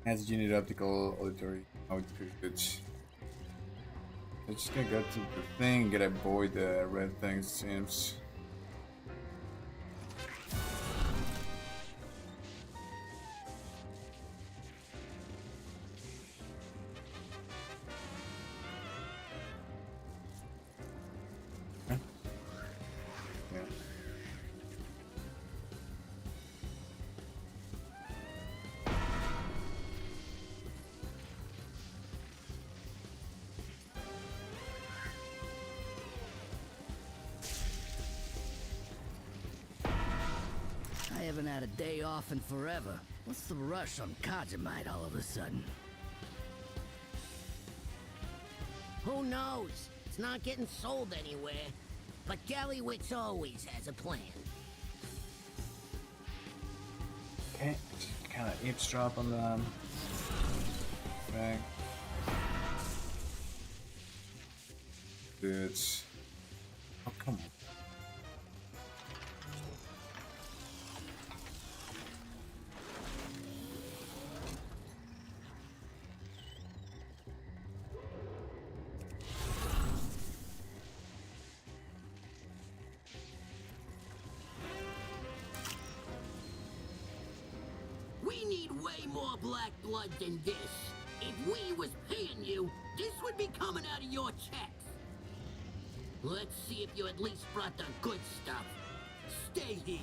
Adds unit optical auditory output. I'm just gonna go to the thing and get avoid the red thing, seems. had a day off in forever. What's the rush on Kajamite all of a sudden? Who knows? It's not getting sold anywhere. But Gallywix always has a plan. Okay, kind of eavesdrop on them. Okay. Good. Oh, come on. We need way more black blood than this. If we was paying you, this would be coming out of your checks. Let's see if you at least brought the good stuff. Stay here.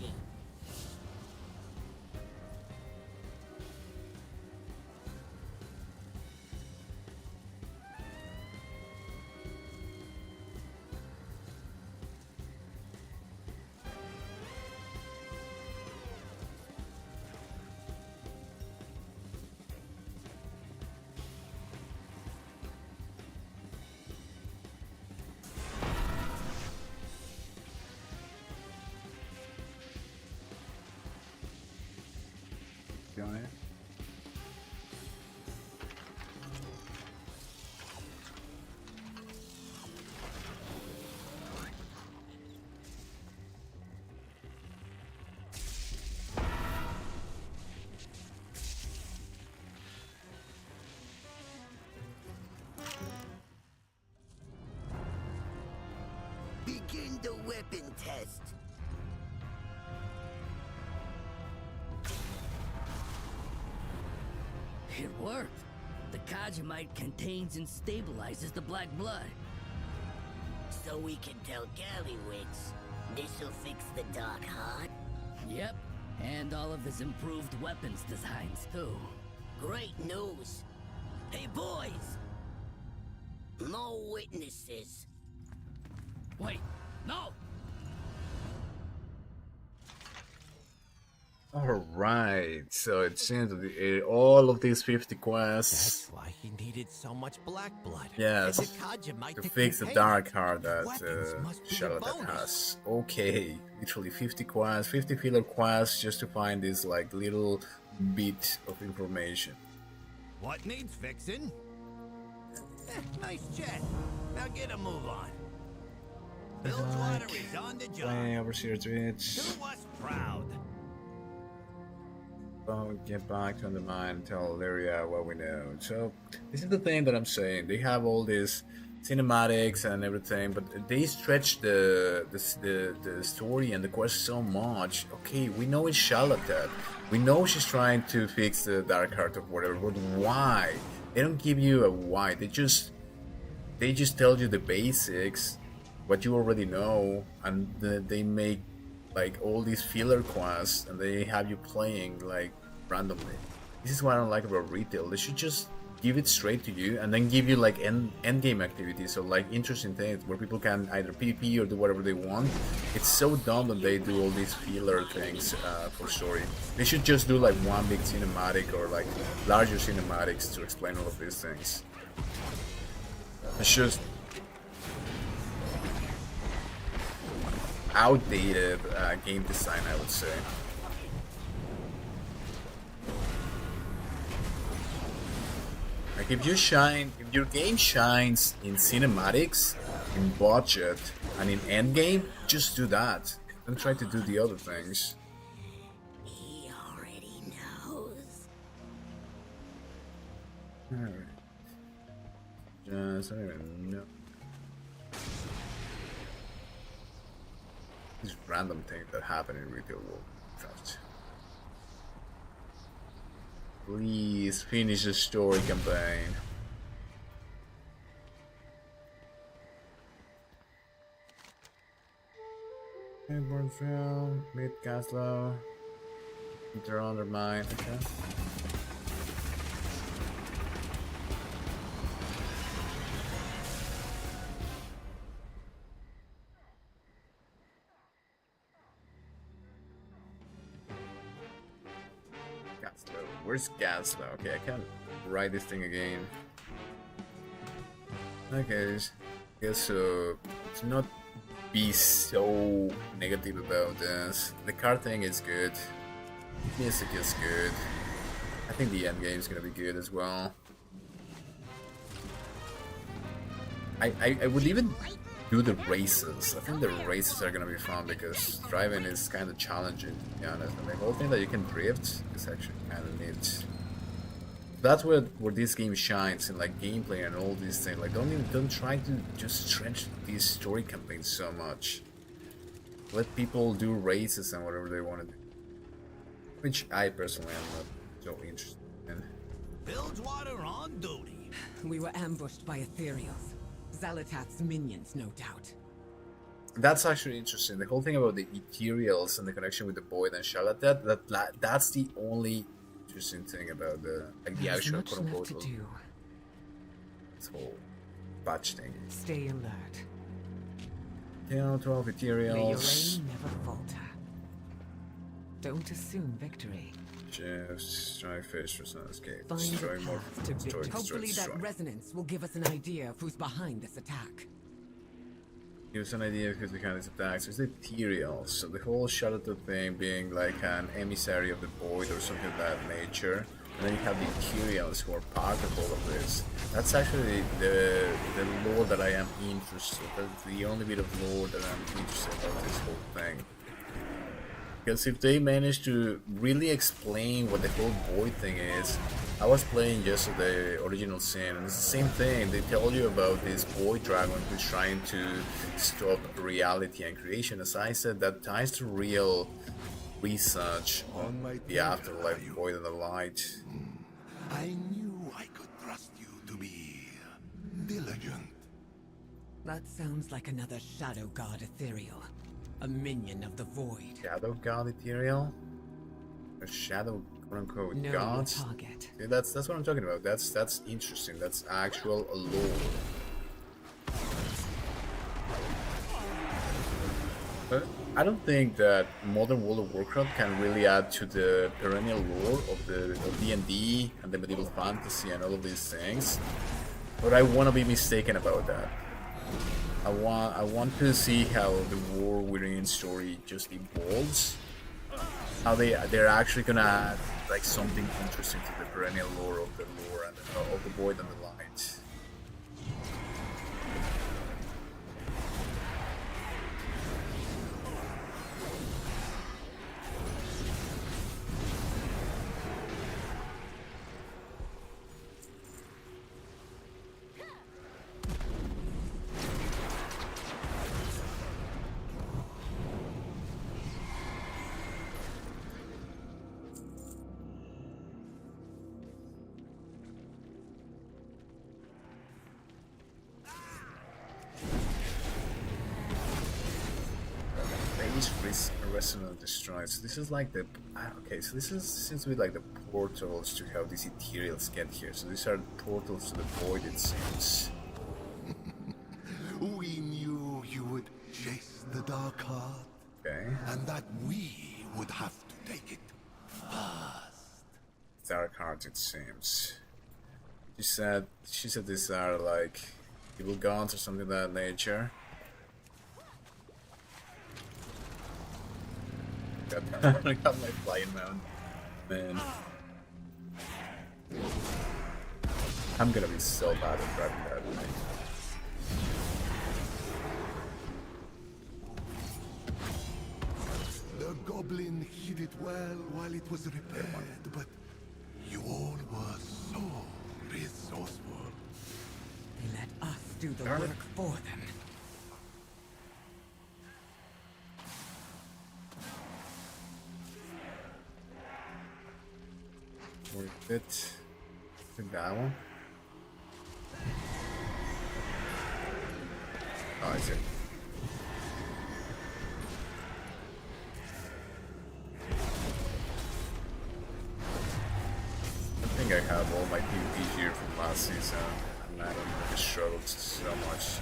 On it. Begin the weapon test. It worked. The Kajamite contains and stabilizes the black blood. So we can tell Gallywix this'll fix the Dark Heart? Yep, and all of his improved weapons designs too. Great news. Hey boys! No witnesses. Wait, no! Alright, so it seems that all of these 50 quests. That's why he needed so much black blood. Yes, And the Kajamite to to fix the contain dark heart that Weapons must be a Charlotte bonus. has. Okay, literally 50 quests, 50 filler quests just to find this like little bit of information. What needs fixing? Nice jet. Now get a move on. Bilgewater is on the job. Play overseer tweets. Do us proud. Get back to the mine and tell Lyria what we know. So this is the thing that I'm saying. They have all these cinematics and everything, but they stretch the story and the quest so much. Okay, we know it's Charlotte. We know she's trying to fix the dark heart or whatever, but why? They don't give you a why. They just tell you the basics, what you already know, and they make like all these filler quests and they have you playing like randomly. This is what I don't like about retail. They should just give it straight to you and then give you like end game activities or like interesting things where people can either PvP or do whatever they want. It's so dumb that they do all these filler things for story. They should just do like one big cinematic or like larger cinematics to explain all of these things. It's just outdated game design, I would say. Like if your game shines in cinematics, in budget, and in endgame, just do that. Don't try to do the other things. He already knows. Alright. Just, I don't even know. These random things that happen in retail Warcraft. Please finish the story campaign. Bornfield, Mid Caslow, Enter Undermine, okay. Where's gas now? Okay, I can't write this thing again. Okay, I guess to not be so negative about this. The card thing is good. Music is good. I think the end game is gonna be good as well. I would even do the races. I think the races are gonna be fun because driving is kind of challenging, to be honest. And the whole thing that you can drift is actually kind of neat. That's where this game shines in like gameplay and all these things. Like don't try to just stretch these story campaigns so much. Let people do races and whatever they want to do. Which I personally am not so interested in. Bilgewater on duty. We were ambushed by ethereals. Xalatath's minions, no doubt. That's actually interesting. The whole thing about the ethereals and the connection with the Void and Shalatat, that's the only interesting thing about the actual quote unquote this whole patch thing. Stay alert. Yeah, 12 ethereals. May your aim never falter. Don't assume victory. Just try fish for some escape. Find Destroy the more. path to Destroy, victory. destroy, Hopefully destroy. that resonance will give us an idea of who's behind this attack. Give us an idea of who's behind these attacks. It's the ethereals. So the whole Shalatat thing being like an emissary of the Void or something of that nature. And then you have the ethereals who are part of all of this. That's actually the lore that I am interested. That's the only bit of lore that I'm interested about this whole thing. Because if they manage to really explain what the whole Void thing is, I was playing just the original Sin, and it's the same thing. They tell you about this Void dragon who's trying to stop reality and creation. As I said, that ties to real research on the afterlife, Void and the light. I knew I could trust you to be diligent. That sounds like another Shadow God ethereal. A minion of the Void. Shadow God ethereal? A shadow quote-unquote Know gods? your target. Yeah, that's what I'm talking about. That's interesting. That's actual lore. But I don't think that modern World of Warcraft can really add to the perennial lore of D&D and the medieval fantasy and all of these things. But I want to be mistaken about that. I want to see how the War Within story just evolves. How they're actually gonna add like something interesting to the perennial lore of the lore and of the Void and the Light. Resonant destroyed. So this is like the okay. So this seems to be like the portals to how these ethereals get here. So these are portals to the Void, it seems. We knew you would chase the dark heart. Okay. And that we would have to take it first. Dark heart, it seems. She said these are like evil gods or something of that nature. I got my flying mount, man. I'm gonna be so bad at driving that thing. The goblin hid it well while it was repaired, but you all were so resourceful. They let us do the work for them. Worth it. Took that one. Oh, I see. I think I have all my PvP here from last season, and I don't really struggled so much.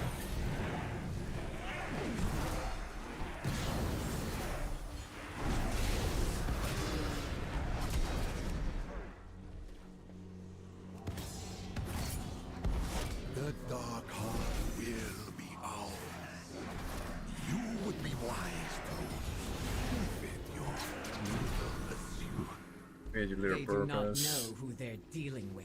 Okay, your little They do not purpose. know who they're dealing with.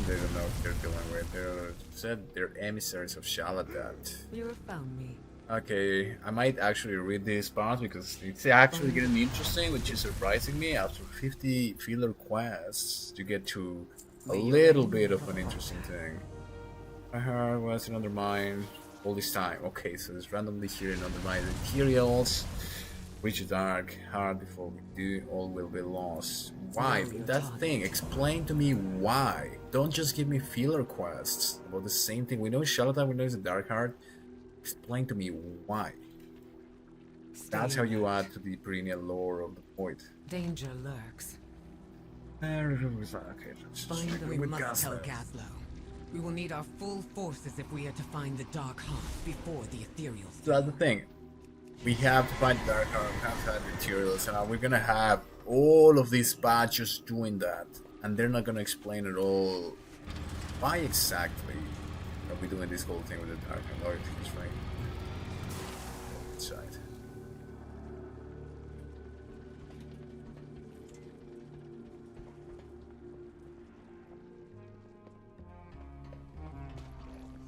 They don't know what they're dealing with. They said they're emissaries of Shaladat. You have found me. Okay, I might actually read this part because it's actually getting interesting, which is surprising me. After 50 filler quests, you get to a little bit of an interesting thing. My heart was in undermine all this time. Okay, so it's randomly here in undermine the materials. Reach a dark heart before we do, all will be lost. Why? That's the thing. Explain to me why. Don't just give me filler quests about the same thing. We know Shaladan, we know it's a dark heart. Explain to me why. That's how you add to the perennial lore of the void. Danger lurks. Okay, Finally, we must tell Gazlo. We will need our full forces if we are to find the Dark Heart before the Ethereal. So that's the thing. We have to find the Dark Heart, we have to find materials, and we're gonna have all of these badges doing that. And they're not gonna explain at all why exactly are we doing this whole thing with the Dark Heart. Oh, I think it's right. Inside.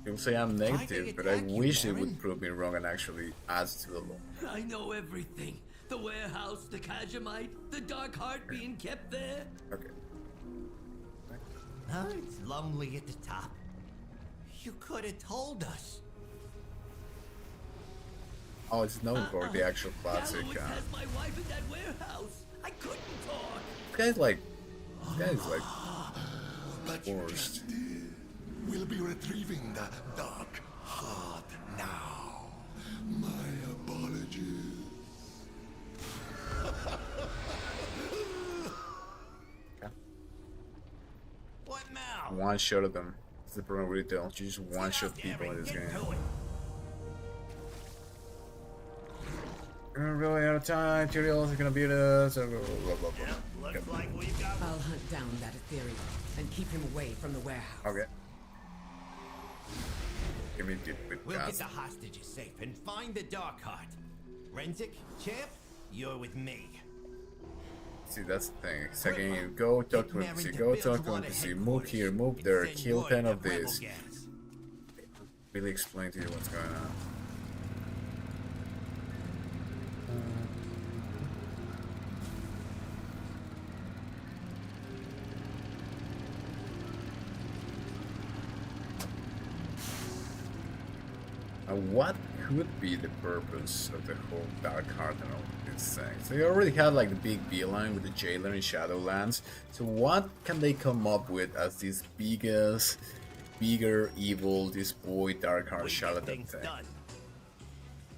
You'll say I'm negative, but I wish it would prove me wrong and actually add to the lore. I know everything. The warehouse, the Kajamite, the Dark Heart being kept there. Okay. Huh? It's lonely at the top. You could have told us. Oh, it's known for the actual classic. Galloway has my wife in that warehouse. I couldn't talk. This guy's like worst. We'll be retrieving the Dark Heart now. My apologies. What now? One shot of them. It's the problem with retail. You just one shot people in this game. We're really out of time. Materials are gonna beat us. Blah, blah, blah, blah. Looks like we've got. I'll hunt down that Ethereal and keep him away from the warehouse. Okay. Give me deep with We'll get gas. the hostages safe and find the Dark Heart. Renzik, Champ, you're with me. See, that's the thing. Second, you go talk to NPC, go talk to NPC, move here, move there, kill 10 of these. Really explain to you what's going on. What could be the purpose of the whole Dark Heart and all these things? They already had like the big beeline with the jailer in Shadowlands, so what can they come up with as this biggest, bigger evil, this boy Dark Heart Charlatan thing?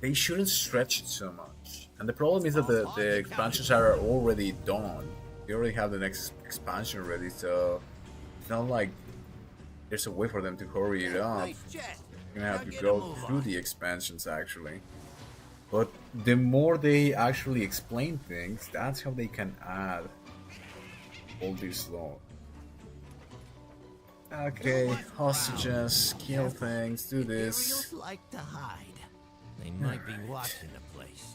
They shouldn't stretch it so much. And the problem is that the expansions are already done. They already have the next expansion ready, so it's not like there's a way for them to hurry it up. You're gonna have to go through the expansions actually. But the more they actually explain things, that's how they can add all this lore. Okay, hostages, kill things, do this. Ethereals like to hide. They might be watching the place.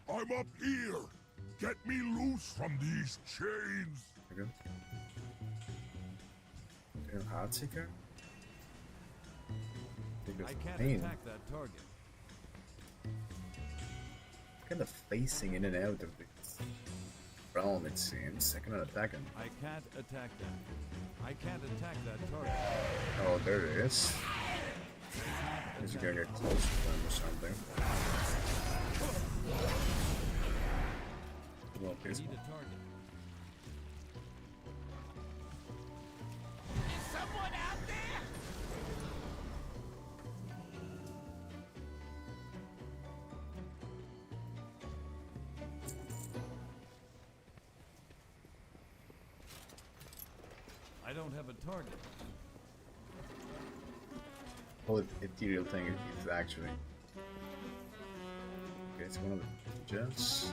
I'm up here. Get me loose from these chains. Okay. Heartseeker? I can't attack that target. Kind of facing in and out of this realm, it seems. I cannot attack him. I can't attack that. I can't attack that target. Oh, there it is. Is he gonna get close to them or something? Well, I need a target. Is someone out there? I don't have a target. whole ethereal thing is actually. Okay, it's one of the jets.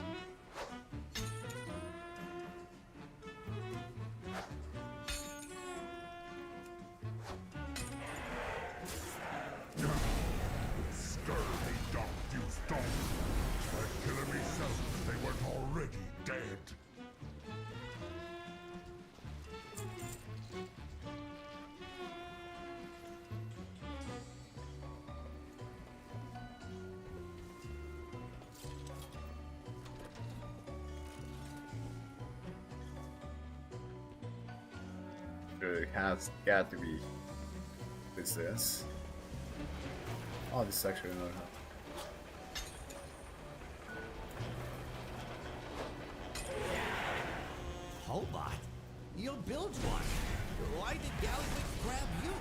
there has got to be. What's this? Oh, this is actually not. Hobart? You'll build one. Why did Gallywix grab you?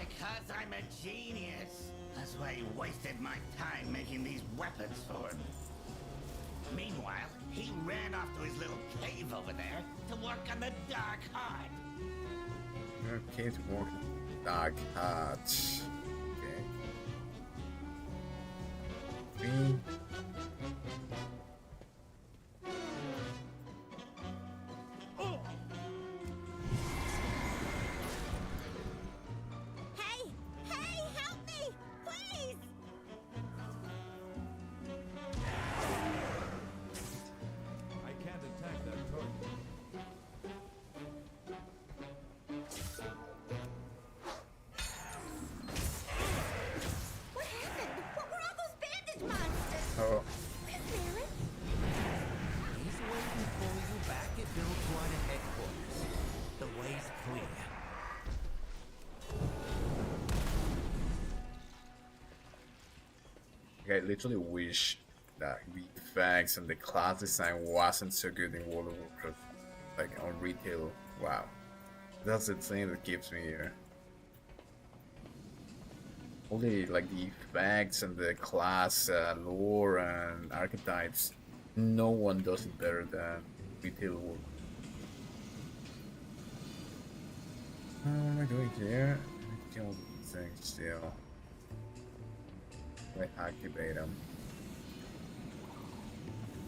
Because I'm a genius. That's why he wasted my time making these weapons for him. Meanwhile, he ran off to his little cave over there to work on the Dark Heart. Okay, to work Dark Heart. Okay. Me. Oh. He's waiting for you back at Bilgewater headquarters. The way's clear. I literally wish that the effects and the class design wasn't so good in World of Warcraft, like on retail. Wow, that's the thing that keeps me here. Only like the effects and the class lore and archetypes, no one does it better than retail Warcraft. What am I doing here? I kill the thing still. I activate them.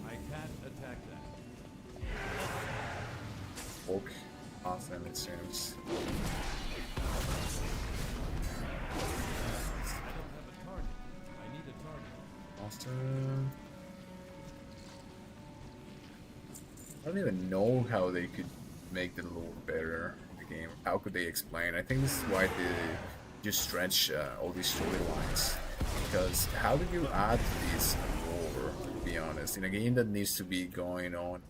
I can't attack that. Walk awesome, it seems. I don't have a target. I need a target. Monster. I don't even know how they could make the lore better in the game. How could they explain? I think this is why they just stretch all these storylines. Because how do you add this lore, to be honest, in a game that needs to be going on?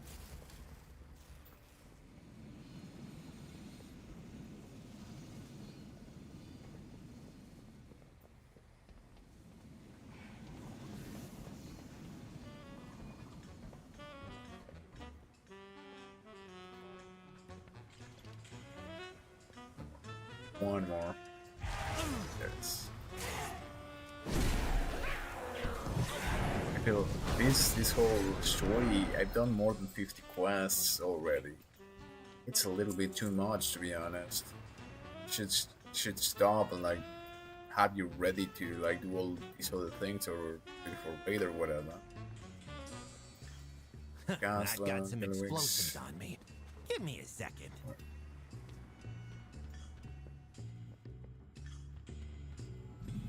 One more. There it is. I feel this whole story, I've done more than 50 quests already. It's a little bit too much, to be honest. Should stop and like have you ready to like do all these other things or before raid or whatever. I got some explosives on me. Give me a second.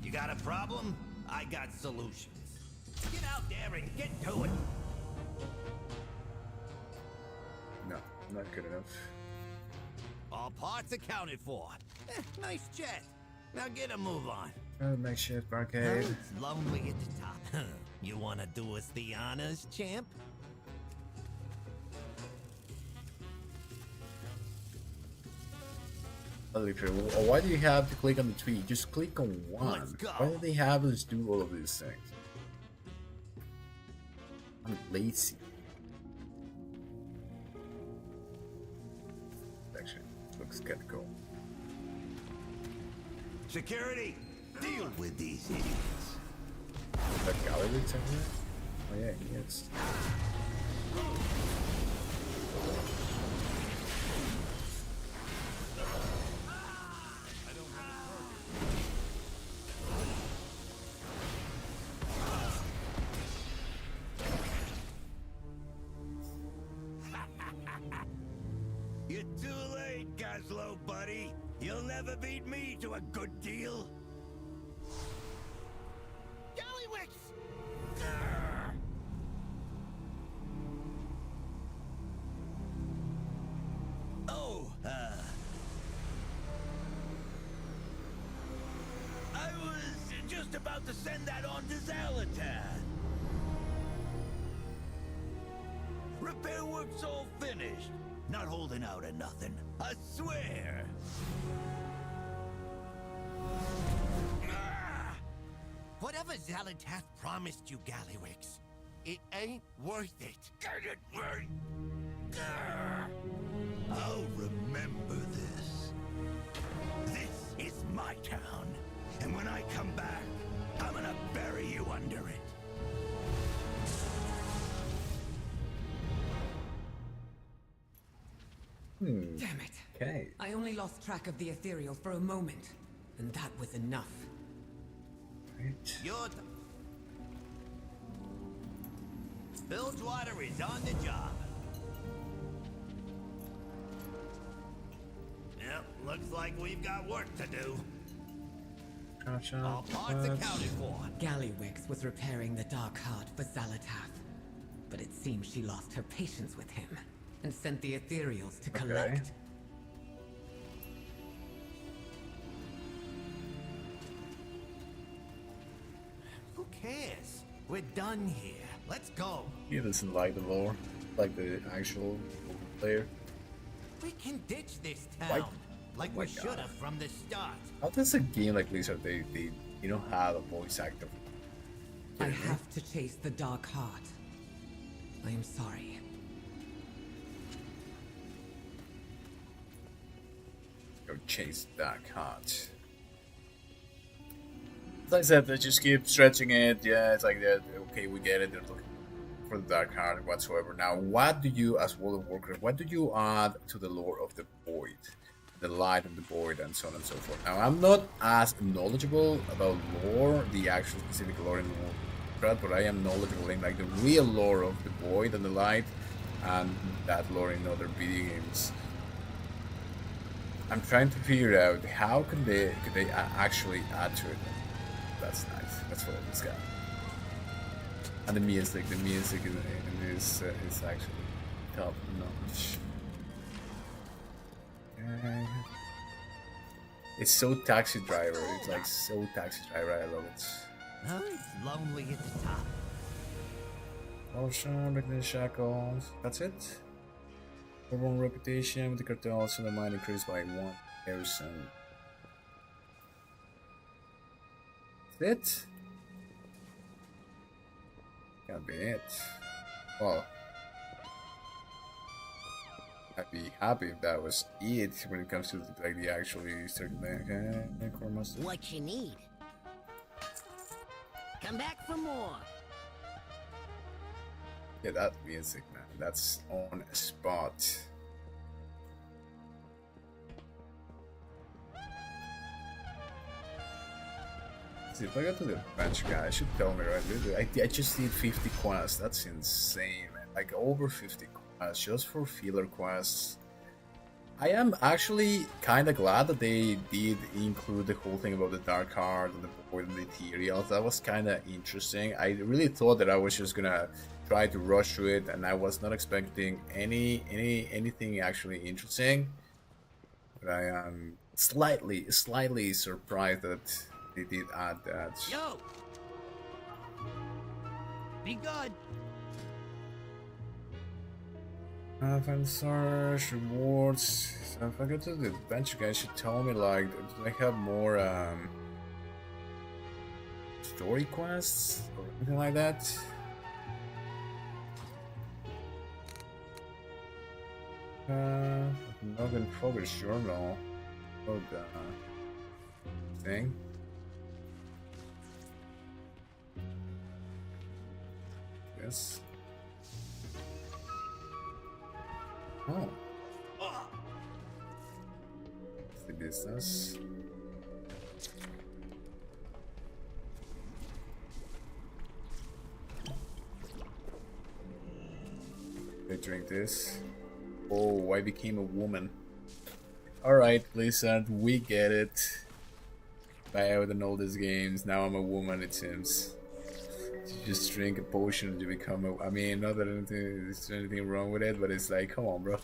You got a problem? I got solutions. Get out there and get to it. No, not good enough. All parts accounted for. Nice jet. Now get a move on. Oh, makeshift arcade. It's lonely at the top. You wanna do us the honors, champ? Why do you have to click on the tweet? Just click on one. Why do they have us do all of these things? I'm lazy. Actually, looks kind of cool. Security, deal with these idiots. Is that Gallywix in here? Oh yeah, he is. You're too late, Gazlo, buddy. You'll never beat me to a good deal. Gallywix! Oh, I was just about to send that on to Zalatan. Repair work's all finished. Not holding out or nothing. I swear. Whatever Xalatath promised you, Gallywix, it ain't worth it. Get it right. I'll remember this. This is my town. And when I come back, I'm gonna bury you under it. Damn it. Okay. I only lost track of the ethereal for a moment, and that was enough. Right. Bilgewater is on the job. Yep, looks like we've got work to do. Gotcha. All parts accounted for. Gallywix was repairing the Dark Heart for Xalatath, but it seems she lost her patience with him and sent the ethereals to collect. Who cares? We're done here. Let's go. He doesn't like the lore, like the actual player. We can ditch this town, Why- like my we should God. have from the start. How does a game like Blizzard they don't have a voice actor? I have to chase the Dark Heart. I am sorry. Go chase Dark Heart. Like I said, they just keep stretching it. Yeah, it's like that. Okay, we get it. They're looking for the Dark Heart whatsoever. Now, what do you, as World of Warcraft, what do you add to the lore of the Void, the Light and the Void, and so on and so forth? Now, I'm not as knowledgeable about lore, the actual specific lore in Warcraft, but I am knowledgeable in like the real lore of the Void and the Light, and that lore in other video games. I'm trying to figure out how could they actually add to it. That's nice. That's what this guy. And the music in this is actually top notch. Okay. It's so Taxi Driver. It's like so Taxi Driver. I love it. Huh? It's lonely at the top. Potion, breaking the shackles. That's it. Overall reputation with the cartels and the mind increased by 1%. That's it? Can't be it. Well, I'd be happy if that was it when it comes to like the actually certain What you need? Come back for more. Yeah, that music, man. That's on spot. See, if I go to the bench guy, I should tell me right. I just did 50 quests. That's insane, man. Like over 50 quests just for filler quests. I am actually kind of glad that they did include the whole thing about the Dark Heart and the Void and the Ethereals. That was kind of interesting. I really thought that I was just gonna try to rush through it, and I was not expecting anything actually interesting. But I am slightly surprised that they did add that. Yo! Be good. Find search, rewards. So if I go to the bench, you guys should tell me like, do I have more story quests or anything like that? Not in progress journal. Oh, the thing. Yes. Oh. The business. They drink this. Oh, I became a woman. Alright, Blizzard, we get it. I wouldn't know these games. Now I'm a woman, it seems. You just drink a potion and you become a... I mean, not that there's anything wrong with it, but it's like, come on, bro.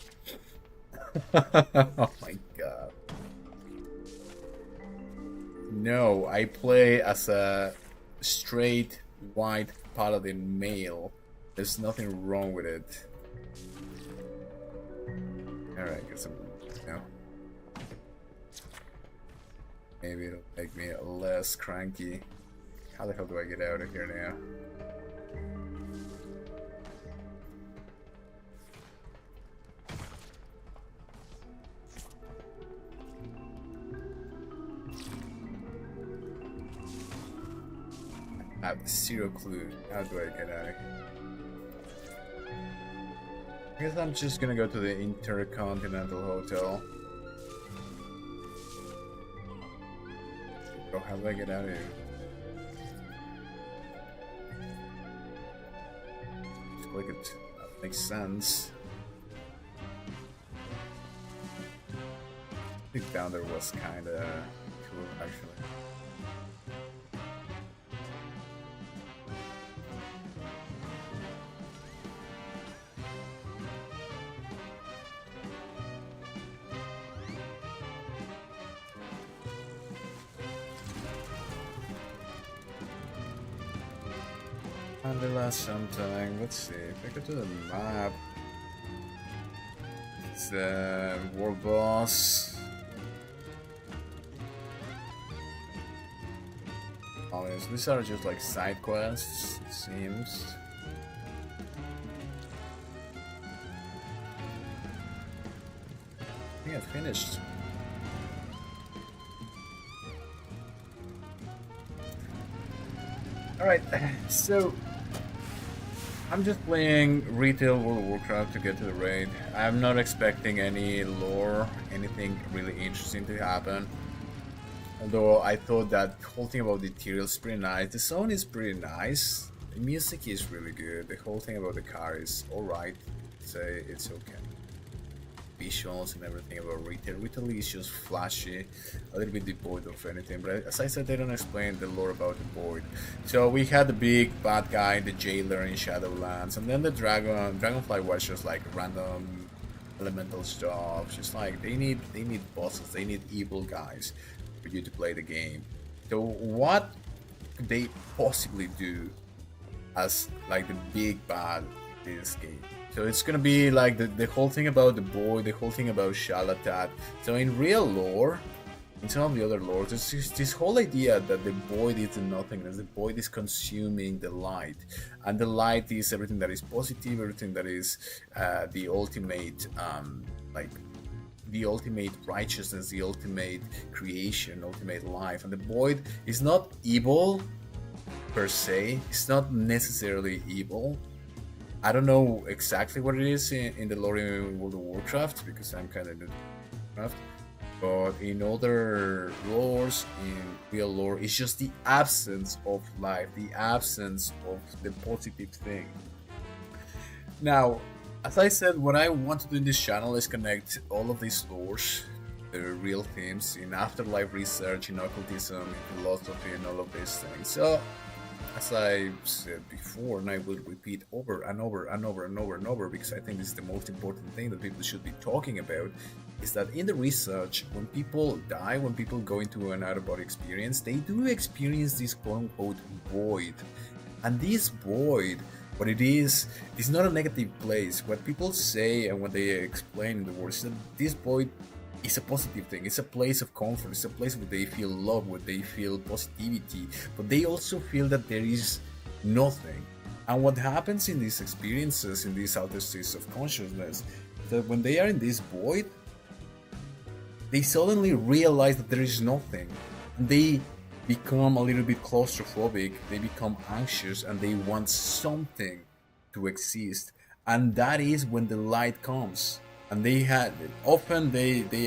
Oh my god. No, I play as a straight white paladin male. There's nothing wrong with it. Alright, get some, you know. Maybe it'll make me less cranky. How the hell do I get out of here now? I have zero clue. How do I get out of here? I guess I'm just gonna go to the Intercontinental Hotel. Oh, how do I get out of here? Just click it. That makes sense. I think down there was kinda cool, actually. Something. Let's see. If I go to the map, it's the World Boss. Oh, yes, these are just like side quests, it seems. I think I finished. Alright, so I'm just playing retail World of Warcraft to get to the raid. I'm not expecting any lore, anything really interesting to happen. Although I thought that the whole thing about the Ethereal is pretty nice. The zone is pretty nice. The music is really good. The whole thing about the car is alright. Say it's okay. Visuals and everything about retail. Retail is just flashy, a little bit devoid of anything. But as I said, they don't explain the lore about the void. So we had the big bad guy, the jailer in Shadowlands, and then the Dragonfly was just like random elemental stuff. Just like they need bosses, they need evil guys for you to play the game. So what could they possibly do as like the big bad in this game? So it's gonna be like the whole thing about the boy, the whole thing about Shalatat. So in real lore, in some of the other lores, there's just this whole idea that the void is the nothingness, the void is consuming the light. And the light is everything that is positive, everything that is the ultimate, like the ultimate righteousness, the ultimate creation, ultimate life. And the void is not evil per se, it's not necessarily evil. I don't know exactly what it is in the lore in World of Warcraft because I'm kind of new to Warcraft, but in other lores, in real lore, it's just the absence of life, the absence of the positive thing. Now, as I said, what I want to do in this channel is connect all of these lores, the real themes in afterlife research, in occultism, in philosophy, and all of these things. So, as I said before, and I will repeat over and over and over and over and over, because I think this is the most important thing that people should be talking about, is that in the research, when people die, when people go into an out-of-body experience, they do experience this quote-unquote void. And this void, what it is not a negative place. What people say and what they explain in the words is that this void is a positive thing. It's a place of comfort. It's a place where they feel love, where they feel positivity, but they also feel that there is nothing. And what happens in these experiences, in these altered states of consciousness, is that when they are in this void, they suddenly realize that there is nothing. And they become a little bit claustrophobic, they become anxious, and they want something to exist. And that is when the light comes. And they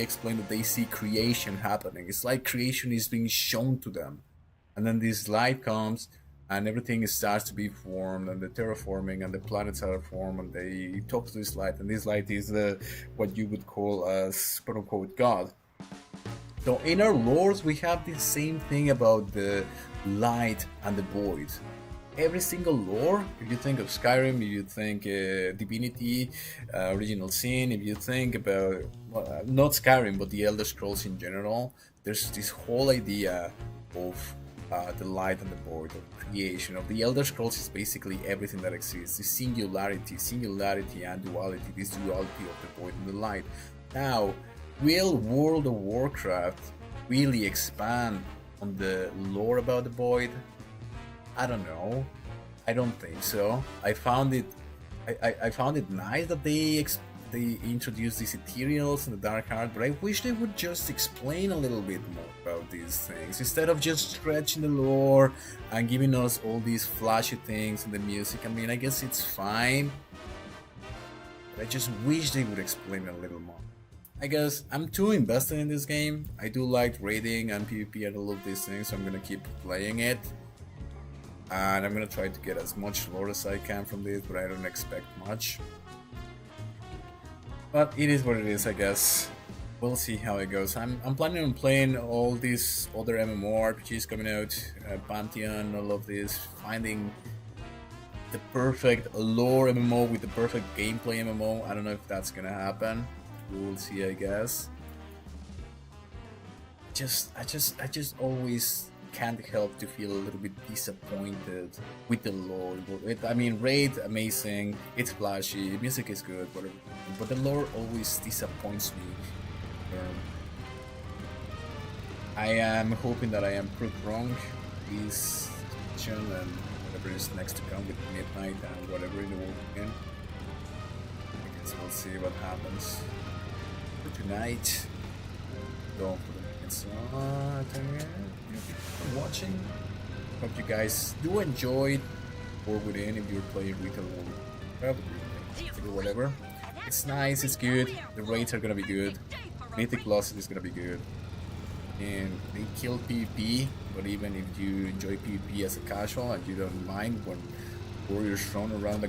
explain that they see creation happening. It's like creation is being shown to them. And then this light comes and everything starts to be formed, and the terraforming and the planets are formed, and they talk to this light, and this light is what you would call as quote unquote God. So in our lores we have the same thing about the light and the void. Every single lore, if you think of Skyrim, if you think Divinity, Original Sin, if you think about, well, not Skyrim, but the Elder Scrolls in general, there's this whole idea of the light and the void, of creation. Of the Elder Scrolls is basically everything that exists, the singularity and duality, this duality of the void and the light. Now, will World of Warcraft really expand on the lore about the Void? I don't know. I don't think so. I found it nice that they introduced these ethereals in the Dark Heart, but I wish they would just explain a little bit more about these things instead of just stretching the lore and giving us all these flashy things and the music. I mean, I guess it's fine, but I just wish they would explain a little more. I guess I'm too invested in this game. I do like raiding and PvP and all of these things, so I'm gonna keep playing it. And I'm gonna try to get as much lore as I can from this, but I don't expect much. But it is what it is, I guess. We'll see how it goes. I'm planning on playing all these other MMORPGs coming out, Pantheon, all of this, finding the perfect lore MMO with the perfect gameplay MMO. I don't know if that's gonna happen. We'll see, I guess. I just always can't help to feel a little bit disappointed with the lore. I mean, Raid, amazing, it's flashy, music is good, whatever, but the lore always disappoints me. I am hoping that I am proved wrong this section and whatever is next to come with Midnight and whatever in the world again. I guess we'll see what happens. For tonight, don't put for watching. Hope you guys do enjoy War Within if you're playing Retail Warcraft or whatever. It's nice, it's good, the raids are gonna be good, Mythic Plus is gonna be good. And they kill PvP, but even if you enjoy PvP as a casual and you don't mind when warriors thrown around the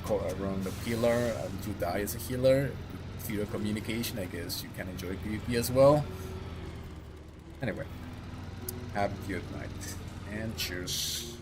pillar and you die as a healer, with zero communication, I guess you can enjoy PvP as well. Anyway, have a good night and cheers.